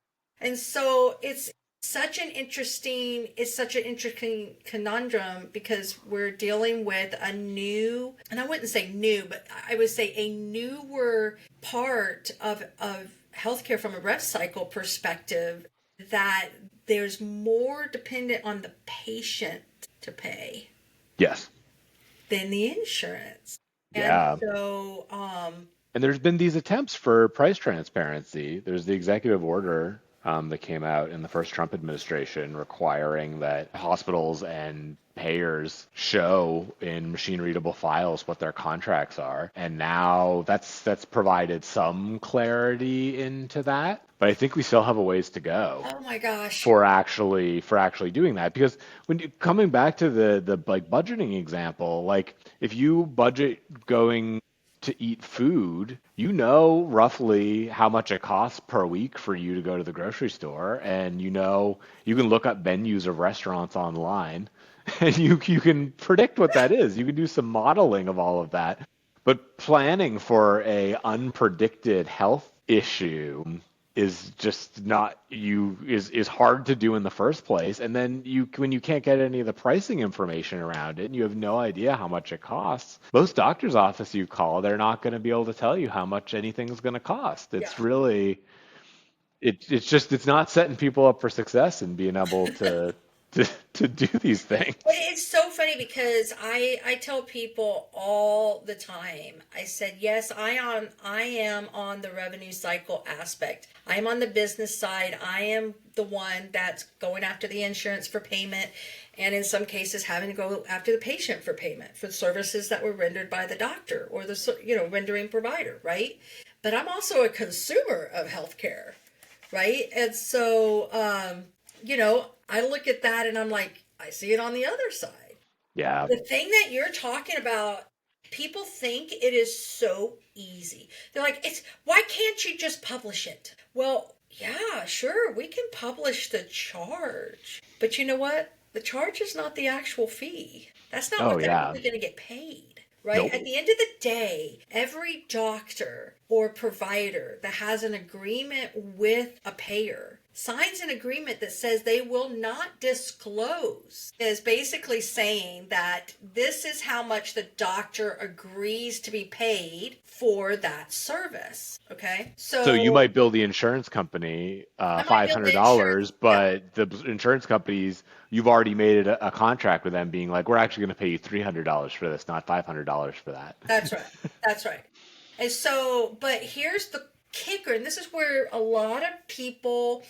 And so it's such an interesting conundrum because we're dealing with a new, and I wouldn't say new, but I would say a newer part of healthcare from a rev cycle perspective, that there's more dependent on the patient to pay Yes. than the insurance. And Yeah. so, And there's been these attempts for price transparency. There's the executive order that came out in the first Trump administration requiring that hospitals and payers show in machine readable files what their contracts are. And now that's provided some clarity into that. But I think we still have a ways to go oh my gosh. for actually doing that, because when you coming back to the like budgeting example, like if you budget going to eat food, you know roughly how much it costs per week for you to go to the grocery store, and you know you can look up menus of restaurants online, and you can predict what that is. You can do some modeling of all of that. But planning for a unpredicted health issue is just not is hard to do in the first place. And then when you can't get any of the pricing information around it and you have no idea how much it costs, most doctor's office you call, they're not going to be able to tell you how much anything's going to cost. Yeah. It's really it's not setting people up for success and being able to do these things. But it's so funny because I tell people all the time. I said, yes, I am on the revenue cycle aspect. I am on the business side. I am the one that's going after the insurance for payment, and in some cases having to go after the patient for payment for services that were rendered by the doctor or the rendering provider, right? But I'm also a consumer of healthcare, right? And so I look at that and I'm like, I see it on the other side. Yeah. The thing that you're talking about, people think it is so easy. They're like, why can't you just publish it? Well, yeah, sure, we can publish the charge. But you know what? The charge is not the actual fee. That's not Oh what they're yeah. really going to get paid. Right? Nope. At the end of the day, every doctor or provider that has an agreement with a payer signs an agreement that says they will not disclose, is basically saying that this is how much the doctor agrees to be paid for that service. Okay. So you might bill the insurance company I might five bill the hundred insurance. dollars, but the insurance companies, you've already made a contract with them, being like, we're actually going to pay you $300 for this, not $500 for that. That's right. That's right. And so, but here's the kicker, and this is where a lot of people,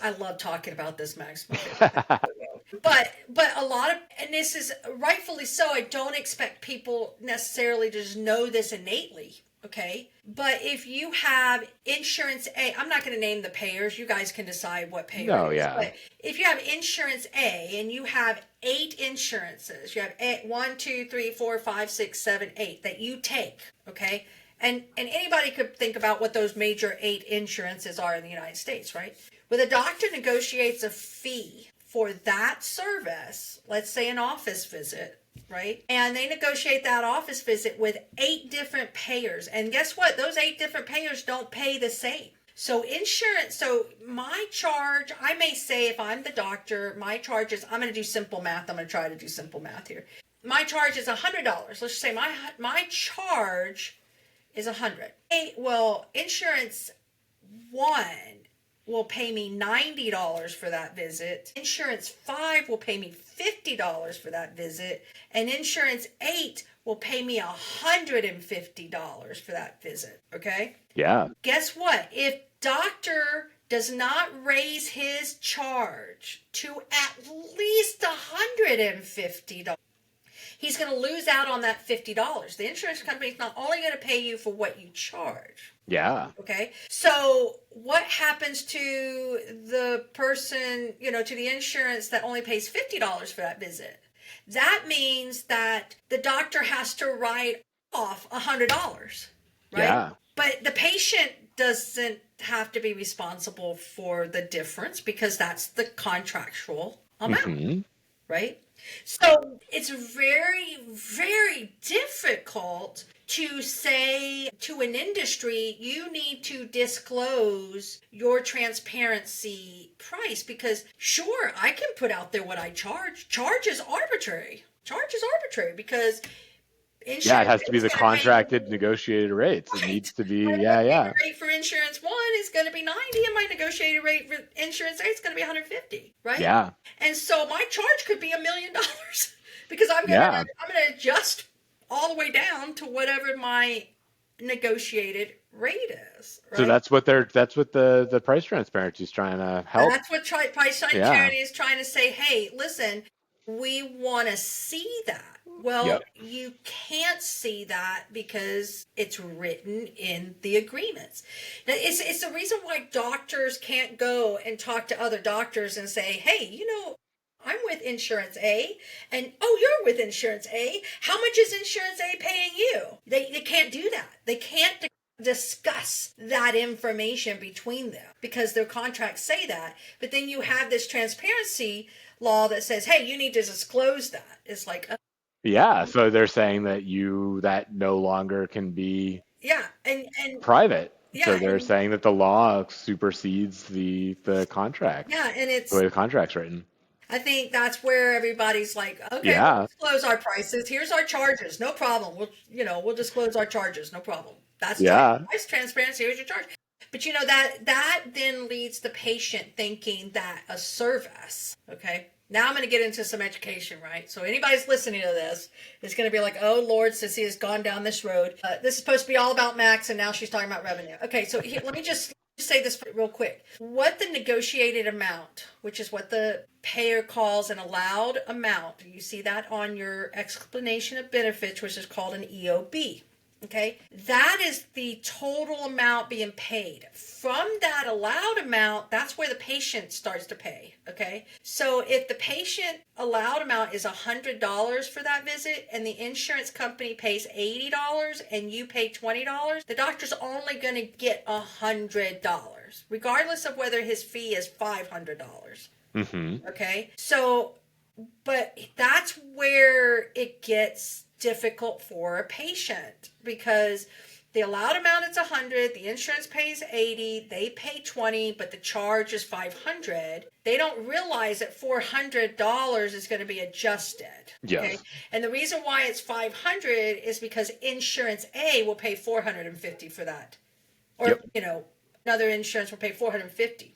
I love talking about this, Max. But a lot of, and this is rightfully so, I don't expect people necessarily to just know this innately. Okay. But if you have insurance A, I'm not going to name the payers. You guys can decide what payer No, it is. yeah. But if you have insurance A and you have 8 insurances, you have 1, 2, 3, 4, 5, 6, 7, 8 that you take. Okay. And anybody could think about what those major 8 insurances are in the United States, right? When a doctor negotiates a fee for that service, let's say an office visit, right? And they negotiate that office visit with 8 different payers. And guess what? Those 8 different payers don't pay the same. So my charge, I may say if I'm the doctor, my charge is, I'm going to do simple math. I'm going to try to do simple math here. My charge is $100. Let's just say my charge is 100. Hey, well, insurance one will pay me $90 for that visit. Insurance 5 will pay me $50 for that visit. And insurance 8 will pay me $150 for that visit. Okay? Yeah. Guess what? If doctor does not raise his charge to at least $150, he's going to lose out on that $50. The insurance company is not only going to pay you for what you charge. Yeah. Okay. So what happens to the person, to the insurance that only pays $50 for that visit? That means that the doctor has to write off $100, right? Yeah. But the patient doesn't have to be responsible for the difference because that's the contractual amount, right? So it's very, very difficult to say to an industry, you need to disclose your transparency price, because sure, I can put out there what I charge. Charge is arbitrary. Because insurance, it has to be the contracted negotiated rates. Right. It needs to be, my rate for insurance 1 is going to be 90, and my negotiated rate for insurance 8 is going to be 150, right? Yeah. And so my charge could be $1 million because I'm going to adjust all the way down to whatever my negotiated rate is. Right? So that's what the price transparency is trying to help. That's what price transparency is trying to say. Hey, listen, we want to see that. Well, you can't see that because it's written in the agreements. Now, it's the reason why doctors can't go and talk to other doctors and say, hey, I'm with Insurance A, and you're with Insurance A. How much is Insurance A paying you? They can't do that. They can't discuss that information between them because their contracts say that. But then you have this transparency law that says, hey, you need to disclose that. It's like, so they're saying that no longer can be and private. So they're saying that the law supersedes the contract. Yeah, and it's the way the contract's written. I think that's where everybody's like, okay, we'll disclose our prices. Here's our charges. No problem. We'll disclose our charges. No problem. That's price transparency. Here's your charge. But that then leads the patient thinking that a service, okay? Now I'm going to get into some education, right? So anybody's listening to this is going to be like, oh, Lord, Cissy has gone down this road. This is supposed to be all about Max, and now she's talking about revenue. Okay, so let me just say this real quick. What the negotiated amount, which is what the payer calls an allowed amount, you see that on your explanation of benefits, which is called an EOB. Okay, that is the total amount being paid. From that allowed amount, that's where the patient starts to pay. Okay, so if the patient allowed amount is $100 for that visit and the insurance company pays $80 and you pay $20, the doctor's only going to get $100, regardless of whether his fee is $500. Okay, so, but that's where it gets difficult for a patient because the allowed amount is 100, the insurance pays 80, they pay 20, but the charge is 500. They don't realize that $400 is going to be adjusted. Yes. Okay? And the reason why it's 500 is because insurance A will pay 450 for that. Or another insurance will pay 450.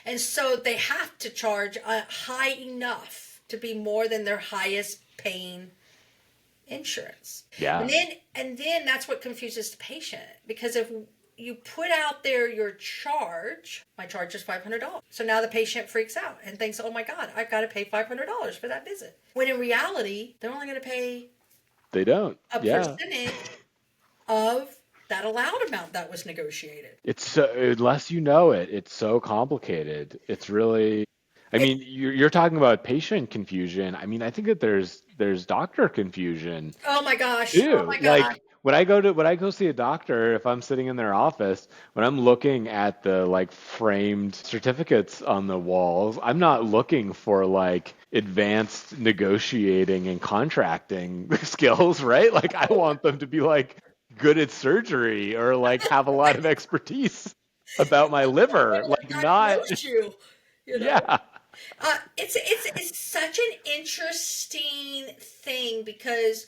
And so they have to charge high enough to be more than their highest paying insurance. Yeah. And then that's what confuses the patient, because if you put out there your charge, my charge is $500. So now the patient freaks out and thinks, oh my God, I've got to pay $500 for that visit. When in reality, they're only going to pay a percentage of that allowed amount that was negotiated. It's so, unless you know it, it's so complicated. It's really, you're talking about patient confusion. I think that there's doctor confusion. Oh my gosh. Too. Oh my God. Like when I go see a doctor, if I'm sitting in their office, when I'm looking at the framed certificates on the walls, I'm not looking for advanced negotiating and contracting skills, right? I want them to be good at surgery or have a lot of expertise about my liver, not you. Yeah. It's such an interesting thing because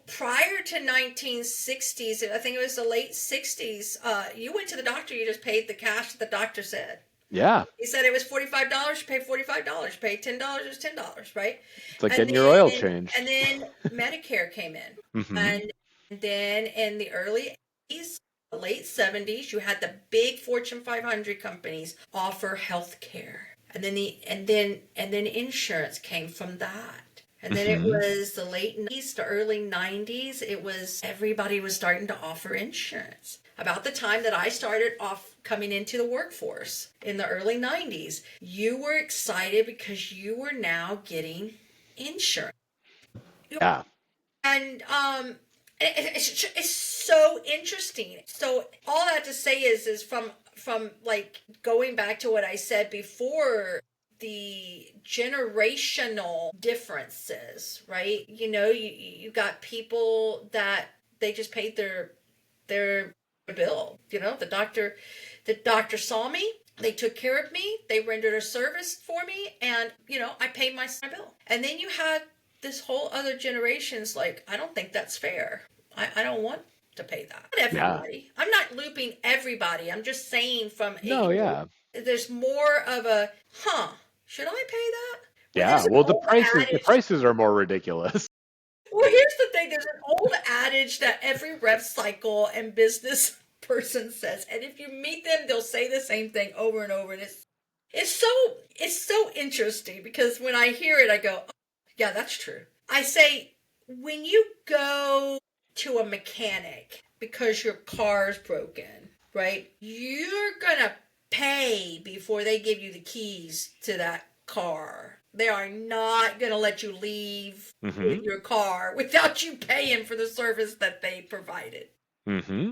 Prior to 1960s, I think it was the late 60s, you went to the doctor, you just paid the cash that the doctor said. Yeah. He said it was $45, you pay $45. Pay $10, it was $10, right? It's like getting your oil changed. And then Medicare came in. Mm-hmm. And then in the early 80s, late 70s, you had the big Fortune 500 companies offer health care. And then insurance came from that. And then it was the late 90s to early 90s. It was everybody was starting to offer insurance. About the time that I started off coming into the workforce in the early 90s, you were excited because you were now getting insurance. Yeah. And it's so interesting. So all that to say is from like going back to what I said before, the generational differences, right? You got people that they just paid their bill. The doctor saw me, they took care of me, they rendered a service for me, and I paid my bill. And then you had this whole other generations like, I don't think that's fair. I don't want to pay that. Not everybody. Yeah. I'm not looping everybody. I'm just saying there's more of a, should I pay that? Yeah, well, the prices are more ridiculous. Well, here's the thing. There's an old adage that every rev cycle and business person says, and if you meet them, they'll say the same thing over and over. And it's so interesting because when I hear it, I go, oh, yeah, that's true. I say, when you go to a mechanic because your car's broken, right? You're gonna pay before they give you the keys to that car. They are not going to let you leave with your car without you paying for the service that they provided. Mm-hmm.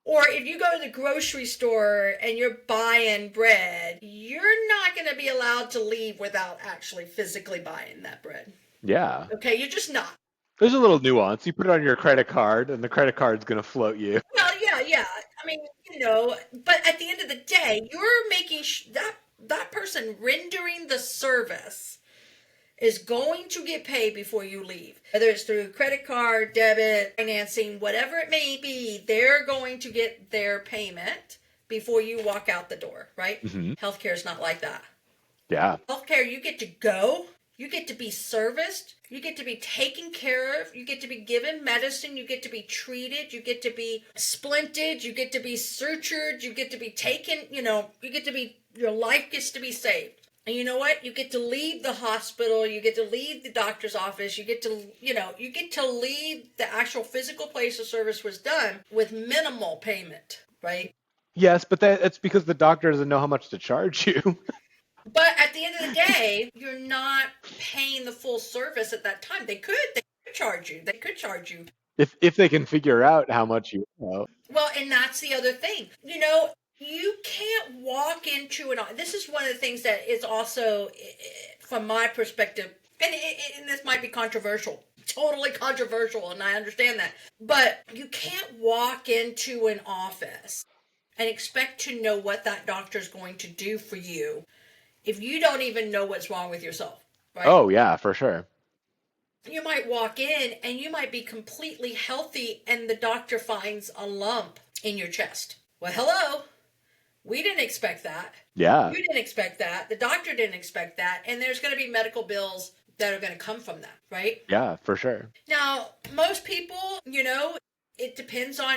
Or if you go to the grocery store and you're buying bread, you're not going to be allowed to leave without actually physically buying that bread. Yeah. Okay, you're just not. There's a little nuance. You put it on your credit card, and the credit card's going to float you. Well, yeah. I mean, but at the end of the day, you're making that person rendering the service is going to get paid before you leave. Whether it's through credit card, debit, financing, whatever it may be, they're going to get their payment before you walk out the door, right? Mm-hmm. Healthcare is not like that. Yeah. Healthcare, you get to go. You get to be serviced. You get to be taken care of. You get to be given medicine. You get to be treated. You get to be splinted. You get to be sutured. You get to be taken, your life gets to be saved. And you know what? You get to leave the hospital. You get to leave the doctor's office. You get to leave the actual physical place the service was done with minimal payment, right? Yes, but that's because the doctor doesn't know how much to charge you. But at the end of the day, you're not paying the full service at that time. They could charge you. They could charge you. If they can figure out how much you owe. Well, and that's the other thing. You can't walk into this is one of the things that is also, from my perspective, and this might be controversial, totally controversial, and I understand that. But you can't walk into an office and expect to know what that doctor's going to do for you if you don't even know what's wrong with yourself, right? Oh, yeah, for sure. You might walk in and you might be completely healthy and the doctor finds a lump in your chest. Well, hello. We didn't expect that. Yeah. You didn't expect that. The doctor didn't expect that. And there's going to be medical bills that are going to come from that, right? Yeah, for sure. Now, most people, it depends on,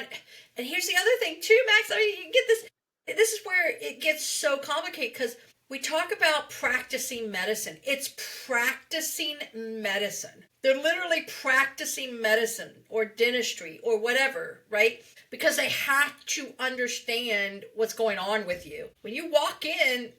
and here's the other thing too, Max. I mean, you get this is where it gets so complicated because we talk about practicing medicine. It's practicing medicine. They're literally practicing medicine or dentistry or whatever, right? Because they have to understand what's going on with you. When you walk in,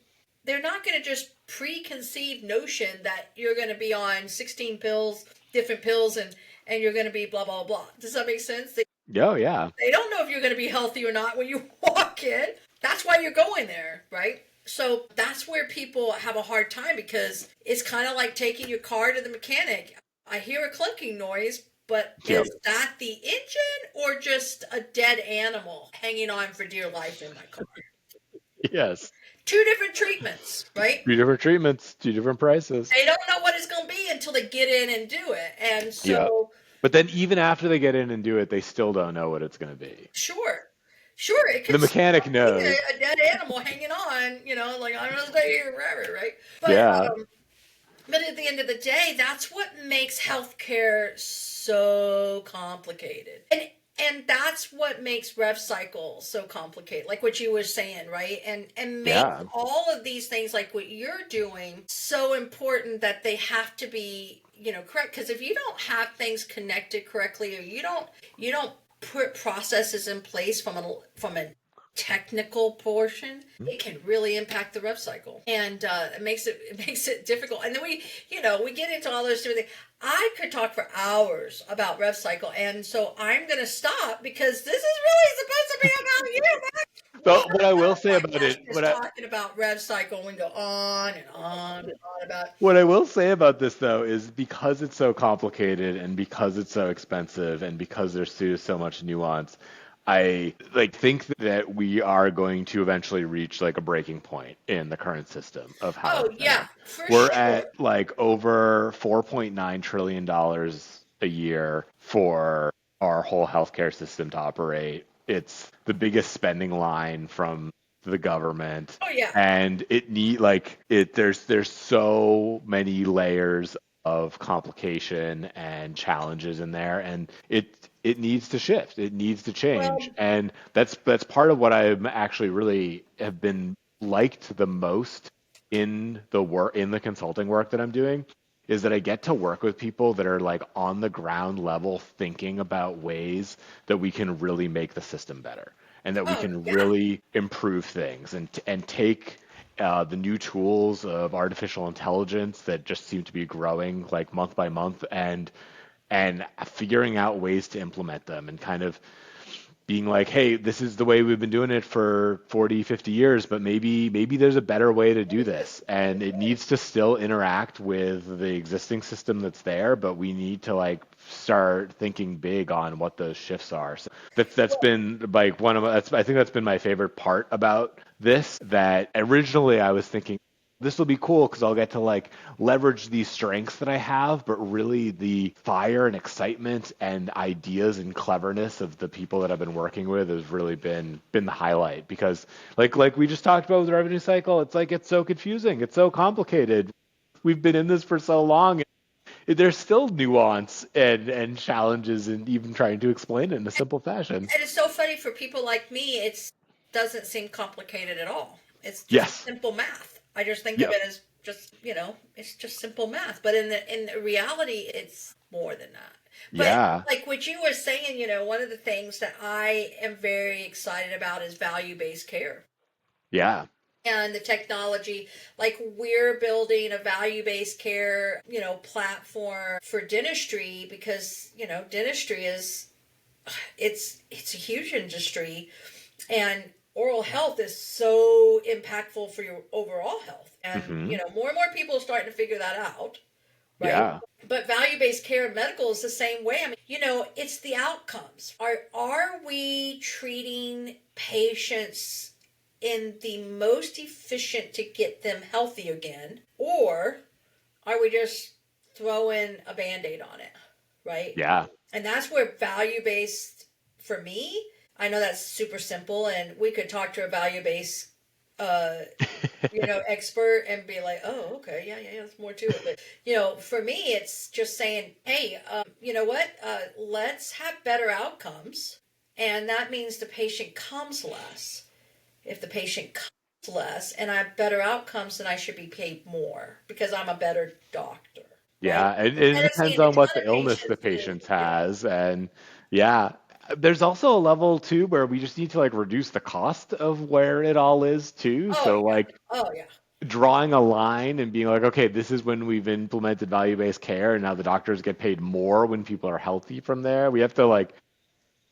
they're not going to just preconceived notion that you're going to be on 16 pills, different pills, and you're going to be blah, blah, blah. Does that make sense? Oh, yeah. They don't know if you're going to be healthy or not when you walk in. That's why you're going there, right? So that's where people have a hard time because it's kind of like taking your car to the mechanic. I hear a clunking noise, but Is that the engine or just a dead animal hanging on for dear life in my car? Yes. Two different treatments, right? Two different treatments, two different prices. They don't know what it's going to be until they get in and do it. And so But then even after they get in and do it, they still don't know what it's going to be. Sure. Sure, it The could mechanic still be knows. a dead animal hanging on, like I'm gonna stay here forever, right? But Yeah. but at the end of the day, that's what makes healthcare so complicated. And that's what makes rev cycle so complicated, like what you were saying, right? And makes Yeah. all of these things like what you're doing so important that they have to be, correct. Because if you don't have things connected correctly, or you don't put processes in place from a technical portion, it can really impact the rev cycle, and it makes it difficult. And then we get into all those different things. I could talk for hours about rev cycle, and so I'm going to stop because this is really supposed to be about you. But what I will say My about podcast it, is talking about rev cycle, and we go on and on and on about. what I will say about this though is because it's so complicated and because it's so expensive and because there's so much nuance, I like think that we are going to eventually reach like a breaking point in the current system of how Oh it's set yeah, up. for We're sure. at like over $4.9 trillion a year for our whole healthcare system to operate. It's the biggest spending line from the government, Oh yeah. and there's so many layers of complication and challenges in there, and it needs to shift, it needs to change. Well, And that's part of what I'm actually really have been liked the most in the consulting work that I'm doing, is that I get to work with people that are like on the ground level thinking about ways that we can really make the system better and that we oh can yeah. really improve things and take the new tools of artificial intelligence that just seem to be growing like month by month, and figuring out ways to implement them and kind of being like, hey, this is the way we've been doing it for 40, 50 years, but maybe there's a better way to do this. And it needs to still interact with the existing system that's there, but we need to like start thinking big on what those shifts are. So that's been like I think that's been my favorite part about this, that originally I was thinking this will be cool because I'll get to like leverage these strengths that I have, but really the fire and excitement and ideas and cleverness of the people that I've been working with has really been the highlight. Because like we just talked about with the revenue cycle, it's like it's so confusing, it's so complicated. We've been in this for so long. There's still nuance and challenges in even trying to explain it in a simple fashion. And it's so funny for people like me, it doesn't seem complicated at all. It's just Yes. simple math. I just think of Yep. it as just, it's just simple math. But in the reality, it's more than that. But Yeah. like what you were saying, one of the things that I am very excited about is value-based care. Yeah. And the technology, like we're building a value-based care, platform for dentistry, because, dentistry is it's a huge industry, and oral health is so impactful for your overall health. And Hmm. more and more people are starting to figure that out, right? Yeah. But value-based care in medical is the same way. I mean, it's the outcomes. Are we treating patients in the most efficient to get them healthy again, or are we just throwing a band-aid on it, right? Yeah. And that's where value based, for me, I know that's super simple, and we could talk to a value based, uh, expert and be like, oh, okay, yeah, yeah, yeah, there's more to it. But, for me, it's just saying, hey, you know what? Let's have better outcomes. And that means the patient comes less. If the patient comes less and I have better outcomes, then I should be paid more because I'm a better doctor, right? Yeah, it Instead of depends seeing a on what ton the of illness the patients, patient has. And yeah, there's also a level too where we just need to like reduce the cost of where it all is too. oh So yeah, like oh yeah. drawing a line and being like, okay, this is when we've implemented value-based care and now the doctors get paid more when people are healthy from there. We have to like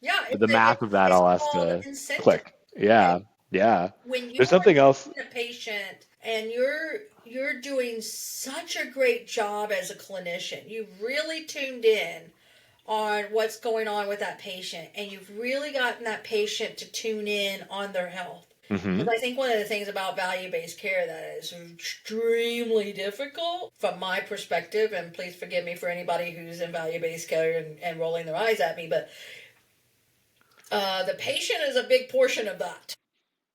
Yeah, the math of that it's all has called to incentive, click. right? Yeah. Yeah. When you There's are something else. treating a patient and you're doing such a great job as a clinician, you've really tuned in on what's going on with that patient, and you've really gotten that patient to tune in on their health. Hmm. Because I think one of the things about value-based care that is extremely difficult from my perspective, and please forgive me for anybody who's in value-based care and rolling their eyes at me, but the patient is a big portion of that.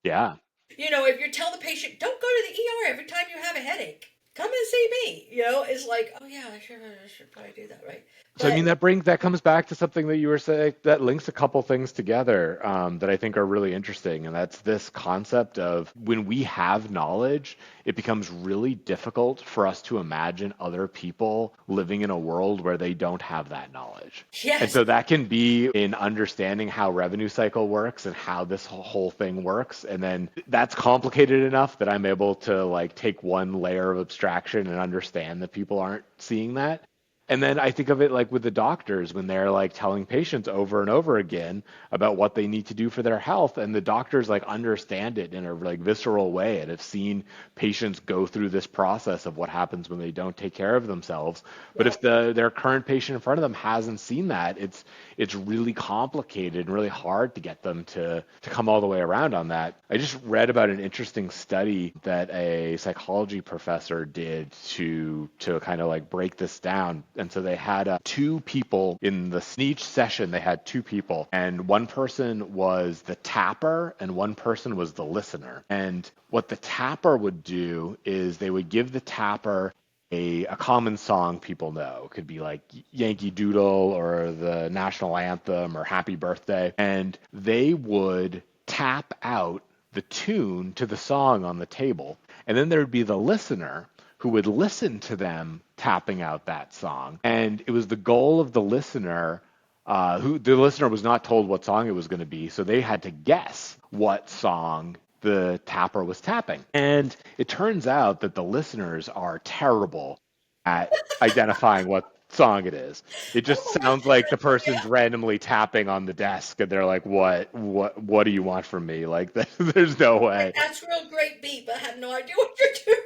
Yeah. If you tell the patient, don't go to the ER every time you have a headache, come and see me, it's like, oh yeah, I should probably do that, right? So I But mean that comes back to something that you were saying that links a couple things together that I think are really interesting, and that's this concept of when we have knowledge, it becomes really difficult for us to imagine other people living in a world where they don't have that knowledge. And yes, so that can be in understanding how revenue cycle works and how this whole thing works. And then that's complicated enough that I'm able to like take one layer of abstraction and understand that people aren't seeing that. And then I think of it like with the doctors when they're like telling patients over and over again about what they need to do for their health, and the doctors like understand it in a like visceral way and have seen patients go through this process of what happens when they don't take care of themselves. But if yep. their current patient in front of them hasn't seen that, it's really complicated and really hard to get them to come all the way around on that. I just read about an interesting study that a psychology professor did to kind of like break this down. And so they had two people each session. They had two people, and one person was the tapper and one person was the listener. And what the tapper would do is they would give the tapper a common song people know. It could be like Yankee Doodle or the national anthem or Happy Birthday. And they would tap out the tune to the song on the table. And then there would be the listener who would listen to them tapping out that song. And it was the goal of the listener, who the listener was not told what song it was going to be, so they had to guess what song the tapper was tapping. And it turns out that the listeners are terrible at identifying what song it is. It just Oh my sounds like the goodness, person's yeah. randomly tapping on the desk and they're like, what do you want from me? Like there's no Like, way. that's real great beat, but I have no idea what you're doing.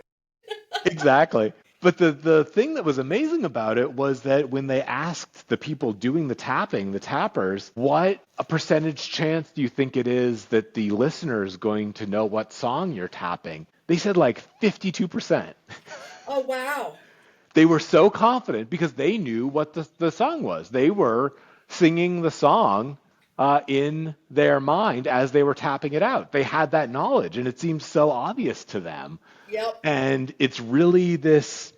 Exactly. But the thing that was amazing about it was that when they asked the people doing the tapping, the tappers, what a percentage chance do you think it is that the listener is going to know what song you're tapping? They said like 52%. Oh wow. They were so confident because they knew what the song was. They were singing the song in their mind as they were tapping it out. They had that knowledge, and it seemed so obvious to them. Yep. And it's really this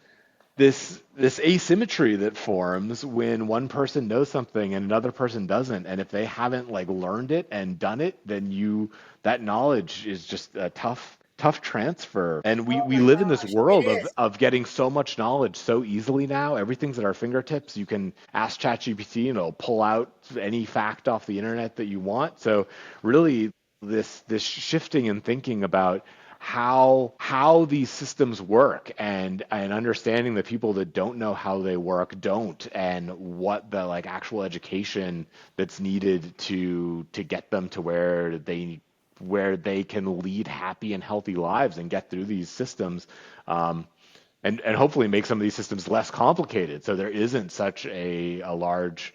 asymmetry that forms when one person knows something and another person doesn't. And if they haven't like learned it and done it, then that knowledge is just a tough transfer. And we Oh we my live in this gosh, it world of is. of getting so much knowledge so easily now. Everything's at our fingertips. You can ask ChatGPT and it'll pull out any fact off the internet that you want. So really this shifting and thinking about how these systems work, and understanding that people that don't know how they work don't, and what the like actual education that's needed to get them to where they can lead happy and healthy lives and get through these systems, and hopefully make some of these systems less complicated so there isn't such a large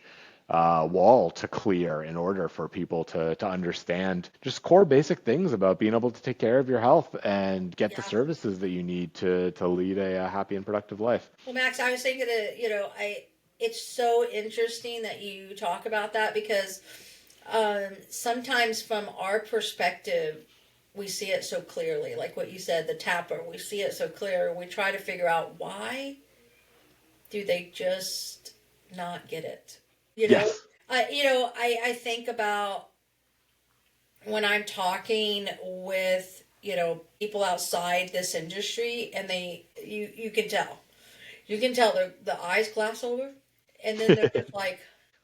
wall to clear in order for people to understand just core basic things about being able to take care of your health and get the Yeah. services that you need to lead a happy and productive life. Well, Max, I was thinking that, it's so interesting that you talk about that because sometimes from our perspective, we see it so clearly. Like what you said, the tapper, we see it so clear. We try to figure out why do they just not get it? You know, Yes. I think about when I'm talking with, people outside this industry and you can tell. You can tell the eyes glass over, and then they're just like,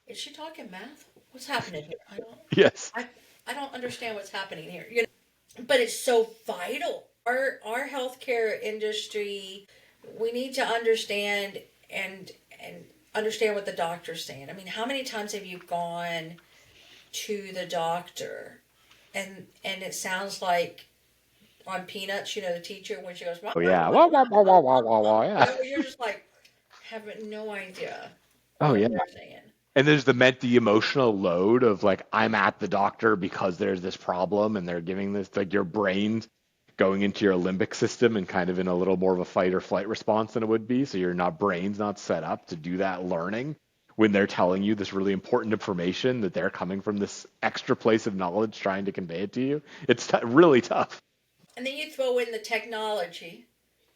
"Is she talking math? What's happening here? Yes. I, I don't understand what's happening here." But it's so vital. Our healthcare industry, we need to understand and understand what the doctor's saying. I mean, how many times have you gone to the doctor, and it sounds like on Peanuts, the teacher when she goes, "Wah, Oh wah, yeah. wah, Wah, wah, wah, wah, wah, wah, wah, wah," wah, wah, yeah. you're just like have no idea Oh what yeah. they're saying. And there's the emotional load of like, I'm at the doctor because there's this problem and they're giving this, like your brain's going into your limbic system and kind of in a little more of a fight or flight response than it would be. So brain's not set up to do that learning when they're telling you this really important information that they're coming from this extra place of knowledge trying to convey it to you. It's really tough. And then you throw in the technology,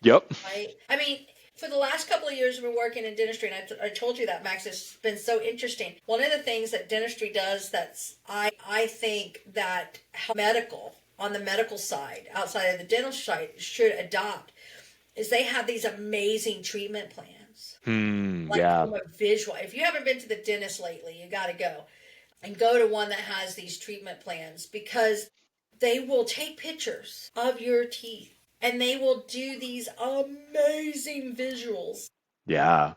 Yep. right? I mean, for the last couple of years, we've been working in dentistry, and I told you that, Max. It's been so interesting. One of the things that dentistry does that's I think that medical, on the medical side, outside of the dental side, should adopt is they have these amazing treatment plans. Like Yeah. from a visual. If you haven't been to the dentist lately, you got to go and go to one that has these treatment plans because they will take pictures of your teeth and they will do these amazing visuals. Yeah.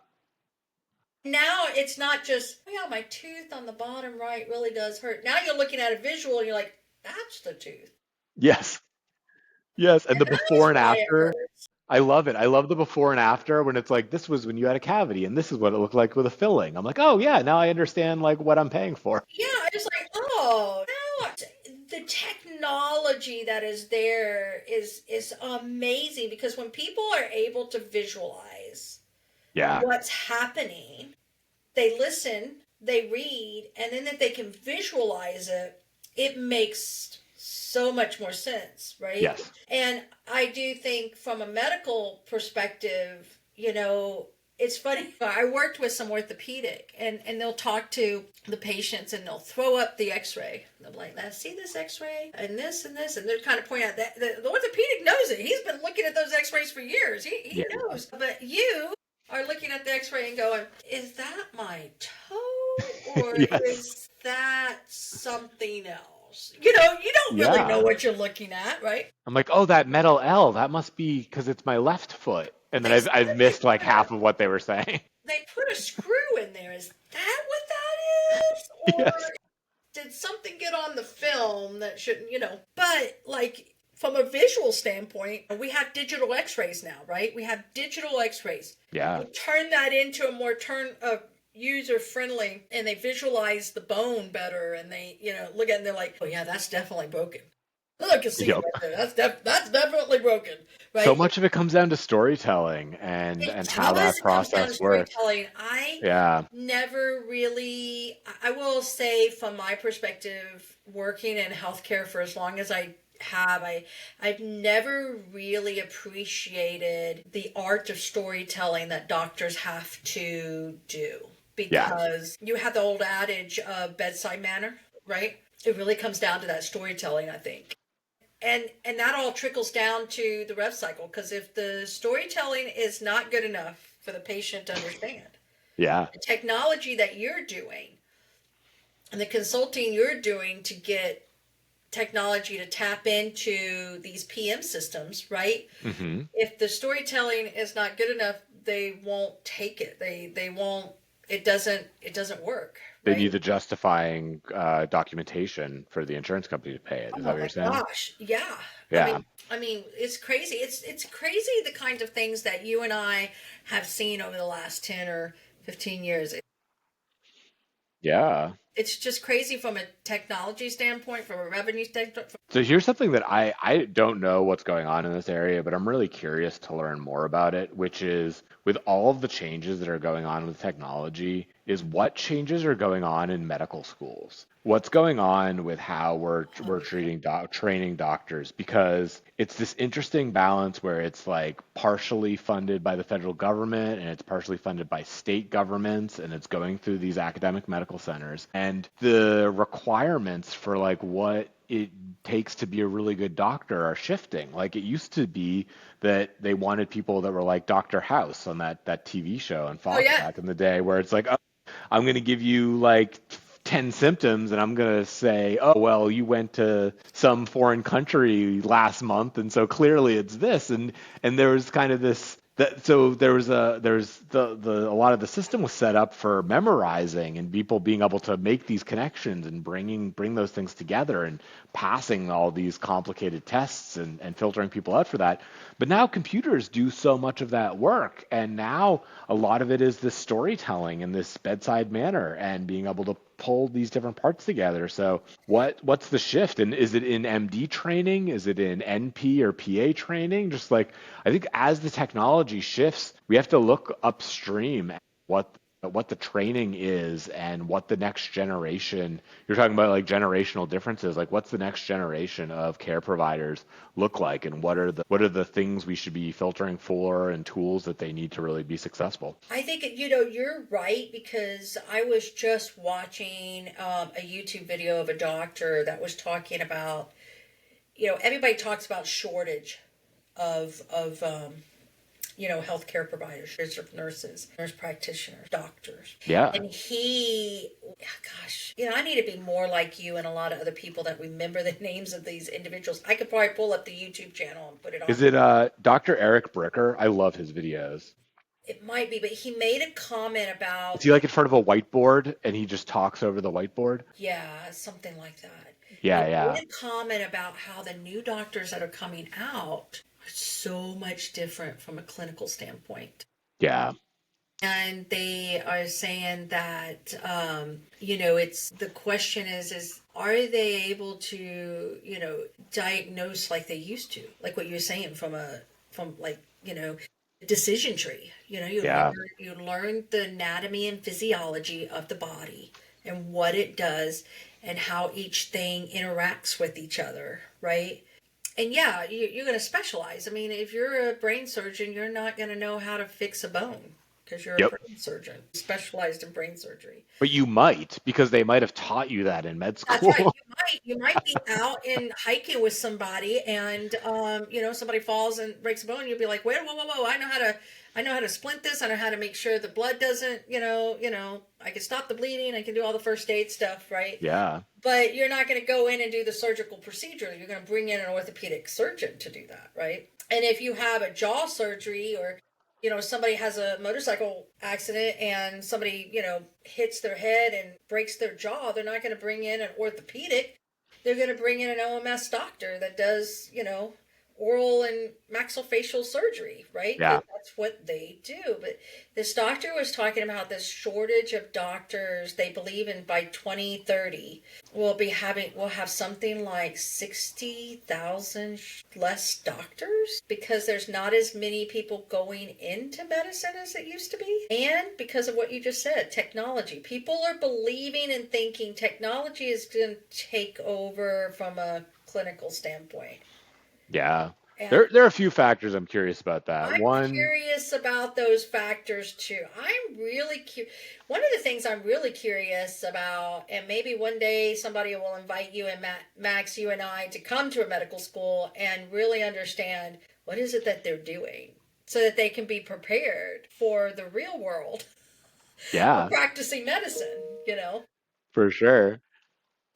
Now it's not just, oh yeah, my tooth on the bottom right really does hurt. Now you're looking at a visual and you're like, that's the tooth. Yes. Yes. And And the that's before and why it after. hurts. I love it. I love the before and after when it's like, this was when you had a cavity and this is what it looked like with a filling. I'm like, oh yeah, now I understand like what I'm paying for. Yeah, I was like, oh, now the technology that is there is amazing because when people are able to visualize Yeah. what's happening, they listen, they read, and then if they can visualize it, it makes so much more sense, right? Yes. And I do think from a medical perspective, it's funny. I worked with some orthopedic and they'll talk to the patients and they'll throw up the x-ray. They're like, now see this x-ray and this and this. And they're kind of pointing out that the orthopedic knows it. He's been looking at those x-rays for years. He Yeah. knows. But you are looking at the x-ray and going, is that my toe or Yes. is that something else? You don't really Yeah. know what you're looking at, right? I'm like, oh, that metal L, that must be because it's my left foot. And then They I've said they missed like put a, half of what they were saying. they put a screw in there. Is that what that is? Or Yes. did something get on the film that shouldn't? But like from a visual standpoint, we have digital x-rays now, right? We have digital x-rays. Yeah. You turn that into a more user friendly and they visualize the bone better and they, look at it and they're like, oh yeah, that's definitely broken. Look, I can see it Yep. right there. That's definitely broken, right? So much of it comes down to storytelling and It how that does. It comes down to process works. storytelling. I Yeah. never really, I will say from my perspective, working in healthcare for as long as I have, I've never really appreciated the art of storytelling that doctors have to do Yeah. because you have the old adage of bedside manner, right? It really comes down to that storytelling, I think. And that all trickles down to the rev cycle because if the storytelling is not good enough for the patient to understand, Yeah. the technology that you're doing and the consulting you're doing to get technology to tap into these PM systems, right? Hmm. If the storytelling is not good enough, they won't take it. They won't. It doesn't work. They Right? need the justifying documentation for the insurance company to pay it. Is that Oh what you're my saying? gosh, yeah. Yeah. I mean, it's crazy. It's crazy the kind of things that you and I have seen over the last 10 or 15 years. Yeah. It's just crazy from a technology standpoint, from a revenue standpoint. So here's something that I don't know what's going on in this area, but I'm really curious to learn more about it, which is with all of the changes that are going on with technology, is what changes are going on in medical schools? What's going on with how we're training doctors? Because it's this interesting balance where it's like partially funded by the federal government and it's partially funded by state governments and it's going through these academic medical centers. And the requirements for like what it takes to be a really good doctor are shifting. Like it used to be that they wanted people that were like Dr. House on that TV show on Fox Yeah. back in the day, where it's like, oh, I'm going to give you like 10 symptoms and I'm going to say, oh, well, you went to some foreign country last month and so clearly it's this. And there was kind of this So a lot of the system was set up for memorizing and people being able to make these connections and bring those things together and passing all these complicated tests and filtering people out for that. But now computers do so much of that work, and now a lot of it is this storytelling and this bedside manner and being able to pull these different parts together. So what's the shift? And is it in MD training? Is it in NP or PA training? Just like I think as the technology shifts, we have to look upstream at what the training is and what the next generation, you're talking about like generational differences, like what's the next generation of care providers look like, and what are the things we should be filtering for and tools that they need to really be successful. I think, you're right, because I was just watching a YouTube video of a doctor that was talking about, everybody talks about shortage of healthcare providers, nurses, nurse practitioners, doctors. Yeah. And I need to be more like you and a lot of other people that remember the names of these individuals. I could probably pull up the YouTube channel and put it on. Is it Dr. Eric Bricker? I love his videos. It might be, but he made a comment Is about, he like in front of a whiteboard and he just talks over the whiteboard? yeah, something like that. Yeah, He yeah. made a comment about how the new doctors that are coming out are so much different from a clinical standpoint. Yeah. And they are saying that, it's the question is are they able to, diagnose like they used to, like what you're saying from decision tree. Yeah. You learn the anatomy and physiology of the body and what it does and how each thing interacts with each other, right? And yeah, you're going to specialize. I mean, if you're a brain surgeon, you're not going to know how to fix a bone because you're a Yep. brain surgeon specialized in brain surgery. But you might, because they might have taught you that in med That's right. school. You might be out and hiking with somebody, and somebody falls and breaks a bone. You'll be like, wait, whoa! I know how to splint this. I know how to make sure the blood doesn't. I can stop the bleeding. I can do all the first aid stuff, right? Yeah. But you're not going to go in and do the surgical procedure. You're going to bring in an orthopedic surgeon to do that, right? And if you have a jaw surgery or somebody has a motorcycle accident and somebody, hits their head and breaks their jaw, they're not going to bring in an orthopedic. They're going to bring in an OMS doctor that does, oral and maxillofacial surgery, right? Yeah. That's what they do. But this doctor was talking about this shortage of doctors. They believe in by 2030, we'll have something like 60,000 less doctors because there's not as many people going into medicine as it used to be. And because of what you just said, technology. People are believing and thinking technology is going to take over from a clinical standpoint. Yeah. And There are a few factors I'm curious about that. I'm One, curious about those factors too. I'm really curious. One of the things I'm really curious about, and maybe one day somebody will invite you and Max, you and I, to come to a medical school and really understand what is it that they're doing so that they can be prepared for the real world yeah, of practicing medicine, for sure.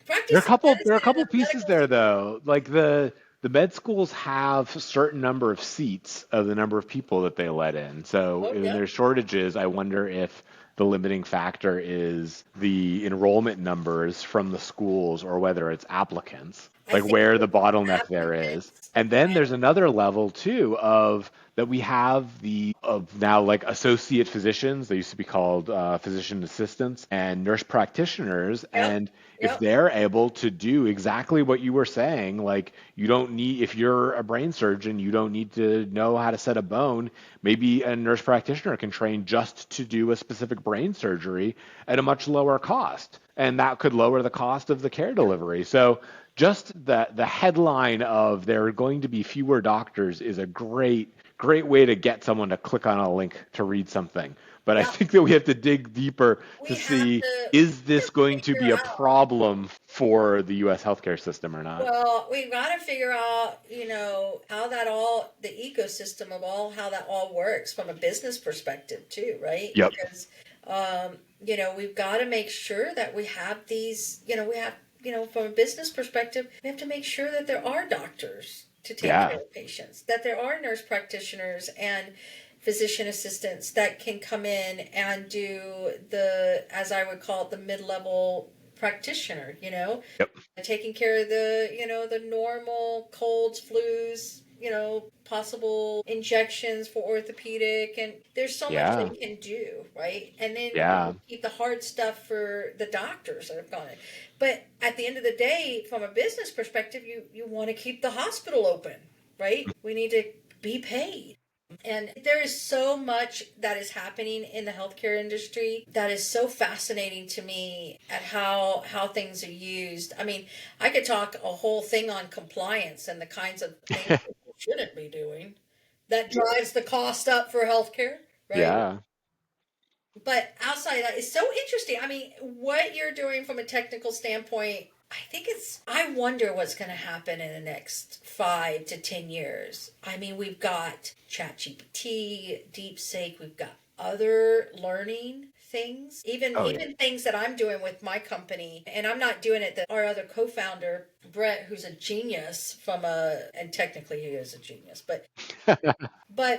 There are a Practicing couple there are a medicine in couple a pieces medical there school. though. Like the med schools have a certain number of seats of the number of people that they let in. So Oh, when yeah. there's shortages, I wonder if the limiting factor is the enrollment numbers from the schools or whether it's applicants, I like think where the it's bottleneck there is. applicants. And then there's another level too of that we have the of now like associate physicians. They used to be called physician assistants and nurse practitioners. Yep. And if Yep. they're able to do exactly what you were saying, like you don't need, if you're a brain surgeon, you don't need to know how to set a bone. Maybe a nurse practitioner can train just to do a specific brain surgery at a much lower cost. And that could lower the cost of the care delivery. So just the headline of there are going to be fewer doctors is a great way to get someone to click on a link to read something. But I Yep. think that we have to dig deeper to We have see, to is this going to figure be a out. problem for the US healthcare system or not? Well, we've got to figure out, how the ecosystem of how that all works from a business perspective too, right? Yep. Because, we've got to make sure that we have these, from a business perspective, we have to make sure that there are doctors to take Yeah. care of patients, that there are nurse practitioners, and physician assistants that can come in and do the, as I would call it, the mid-level practitioner, Yep. taking care of the normal colds, flus, possible injections for orthopedic, and there's so much they Yeah. can do, right? And then Yeah. keep the hard stuff for the doctors that have gone in. But at the end of the day, from a business perspective, you want to keep the hospital open, right? We need to be paid. And there is so much that is happening in the healthcare industry that is so fascinating to me at how things are used. I mean, I could talk a whole thing on compliance and the kinds of things people shouldn't be doing that drives the cost up for healthcare, right? Yeah. But outside of that, it's so interesting. I mean, what you're doing from a technical standpoint, I wonder what's going to happen in the next 5 to 10 years. I mean, we've got ChatGPT, DeepSeek, we've got other learning things, even things that I'm doing with my company, and I'm not doing it. That our other co-founder, Brett, who's a genius and technically he is a genius, but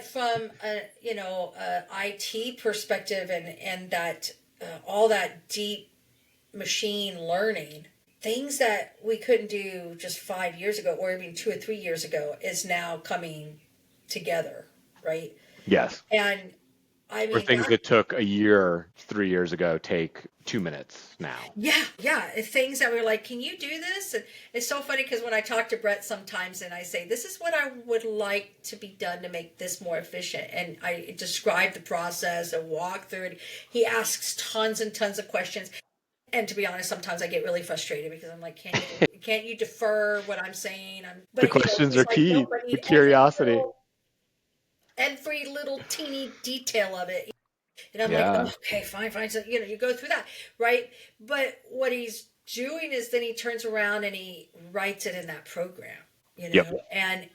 from a IT perspective and that all that deep machine learning, things that we couldn't do just 5 years ago or even 2 or 3 years ago is now coming together, right? Yes. And I mean, Or things that took a year 3 years ago take 2 minutes now. Yeah. Things that were like, can you do this? And it's so funny because when I talk to Brett sometimes and I say, this is what I would like to be done to make this more efficient. And I describe the process and walk through it. He asks tons and tons of questions. And to be honest, sometimes I get really frustrated because I'm like, can't you defer what I'm saying? The questions are key. Nope, I The need curiosity. every little teeny detail of it. And I'm like, Yeah. oh, okay, fine. So, you go through that, right? But what he's doing is then he turns around and he writes it in that program, Yep. and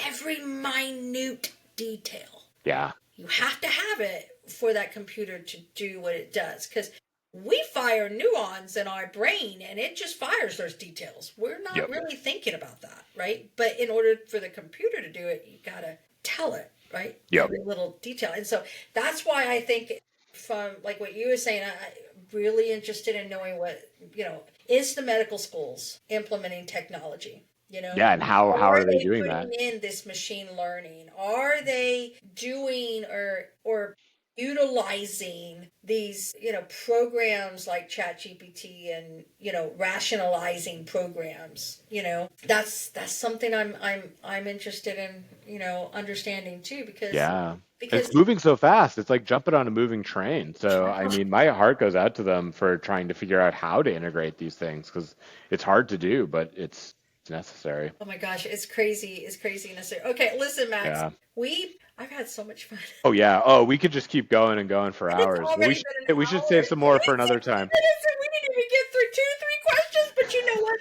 every minute detail. Yeah. You have to have it for that computer to do what it does, because we fire neurons in our brain and it just fires those details. We're not really thinking about that, right? But in order for the computer to do it, you got to tell it, right? Yep. Every little detail. And so that's why I think, from like what you were saying, I'm really interested in knowing what, is the medical schools implementing technology? Yeah, and how are they doing that? Putting in this machine learning? Are they doing or utilizing these, programs like ChatGPT and, rationalizing programs? That's something I'm interested in, understanding too, because it's moving so fast. It's like jumping on a moving train. So, I mean, my heart goes out to them for trying to figure out how to integrate these things, because it's hard to do, but it's necessary. Oh my gosh, it's crazy. It's crazy necessary. Okay, listen, Max. Yeah. I've had so much fun. Oh yeah. Oh, we could just keep going and going for hours. It's already been an We should hour. save some more for another time. We didn't even get through 2-3 questions, but you know what?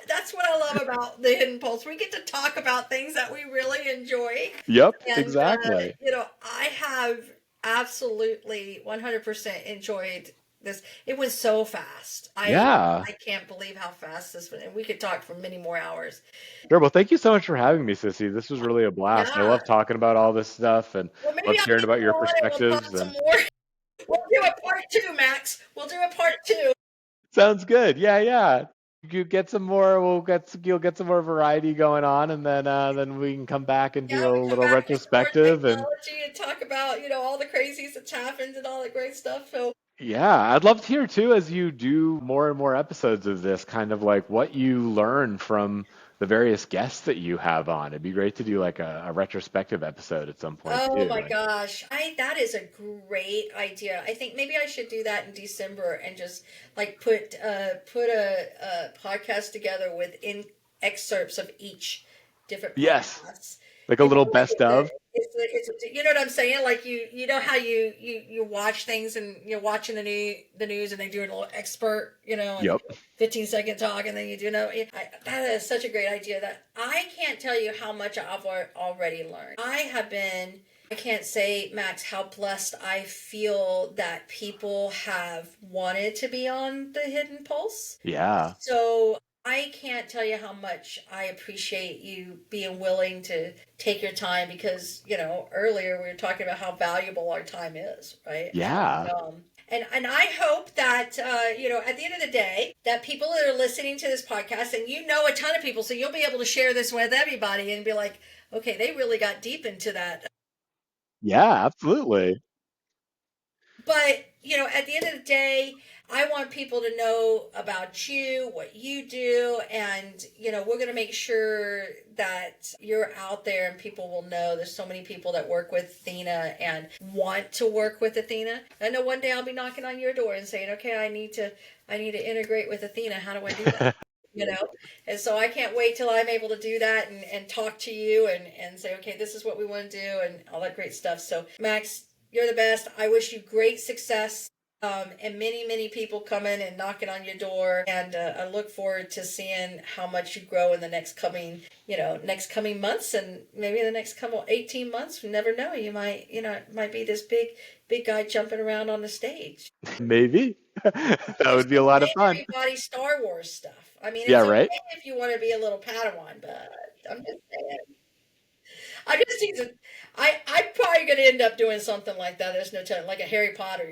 That's what I love about the Hidden Pulse. We get to talk about things that we really enjoy. Yep, And, exactly. I have absolutely 100% enjoyed this. It was so fast. I can't believe how fast this went. And we could talk for many more hours. Sure. Well, thank you so much for having me, Cissy. This was really a blast. I love talking about all this stuff and love hearing about your perspectives. We'll do a part 2, Max. We'll do a part 2. Sounds good. Yeah. You get some more. You'll get some more variety going on, and then we can come back and do a little retrospective and talk about all the crazies that's happened and all the great stuff. So yeah, I'd love to hear too, as you do more and more episodes of this, kind of like what you learn from the various guests that you have on. It'd be great to do like a retrospective episode at some point. Oh my gosh, that is a great idea. I think maybe I should do that in December and just like put a podcast together with excerpts of each different podcasts. Yes, like a little best of. It's you know what I'm saying? Like you know how you watch things and you're watching the news and they do a little expert, 15-second talk, and then you do that is such a great idea that I can't tell you how much I've already learned. I can't say, Max, how blessed I feel that people have wanted to be on the Hidden Pulse. Yeah. So I can't tell you how much I appreciate you being willing to take your time because, earlier we were talking about how valuable our time is, right? Yeah. And I hope that, at the end of the day, that people that are listening to this podcast, and a ton of people, so you'll be able to share this with everybody and be like, okay, they really got deep into that. Yeah, absolutely. But, at the end of the day, I want people to know about you, what you do, and, we're going to make sure that you're out there and people will know. There's so many people that work with Athena and want to work with Athena. I know one day I'll be knocking on your door and saying, okay, I need to integrate with Athena. How do I do that? And so I can't wait till I'm able to do that and talk to you and say, okay, this is what we want to do and all that great stuff. So Max, you're the best. I wish you great success, and many, many people coming and knocking on your door. And I look forward to seeing how much you grow in the next coming months, and maybe in the next couple 18 months. We never know. You might, it might be this big guy jumping around on the stage. Maybe. That Just would be a lot of saying fun. everybody Star Wars stuff. I mean, Yeah, it's right? okay if you want to be a little Padawan, but I'm just saying. I just think that I'm probably going to end up doing something like that. There's no telling, like a Harry Potter.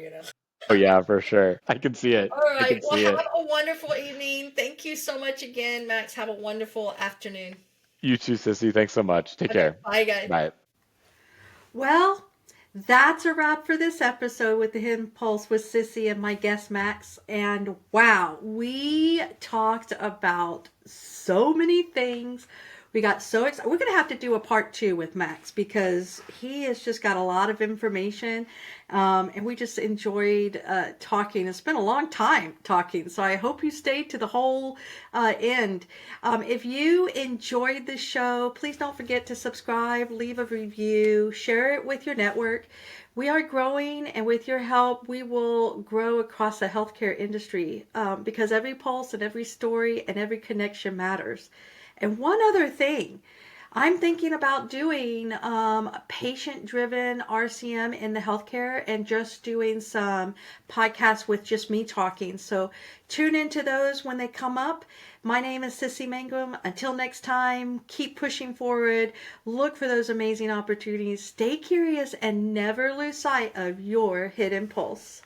Oh, yeah, for sure. I can see it. All I right. can Well, see have it. a wonderful evening. Thank you so much again, Max. Have a wonderful afternoon. You too, Sissy. Thanks so much. Take Okay. care. Bye, guys. Bye. Well, that's a wrap for this episode with the Hidden Pulse with Cissy and my guest Max. And wow, we talked about so many things. We got so excited. We're going to have to do a part 2 with Max because he has just got a lot of information. And we just enjoyed talking. It's been a long time talking. So I hope you stayed to the whole end. If you enjoyed the show, please don't forget to subscribe, leave a review, share it with your network. We are growing, and with your help, we will grow across the healthcare industry because every pulse and every story and every connection matters. And one other thing, I'm thinking about doing patient-driven RCM in the healthcare and just doing some podcasts with just me talking. So tune into those when they come up. My name is Cissy Mangum. Until next time, keep pushing forward. Look for those amazing opportunities. Stay curious and never lose sight of your hidden pulse.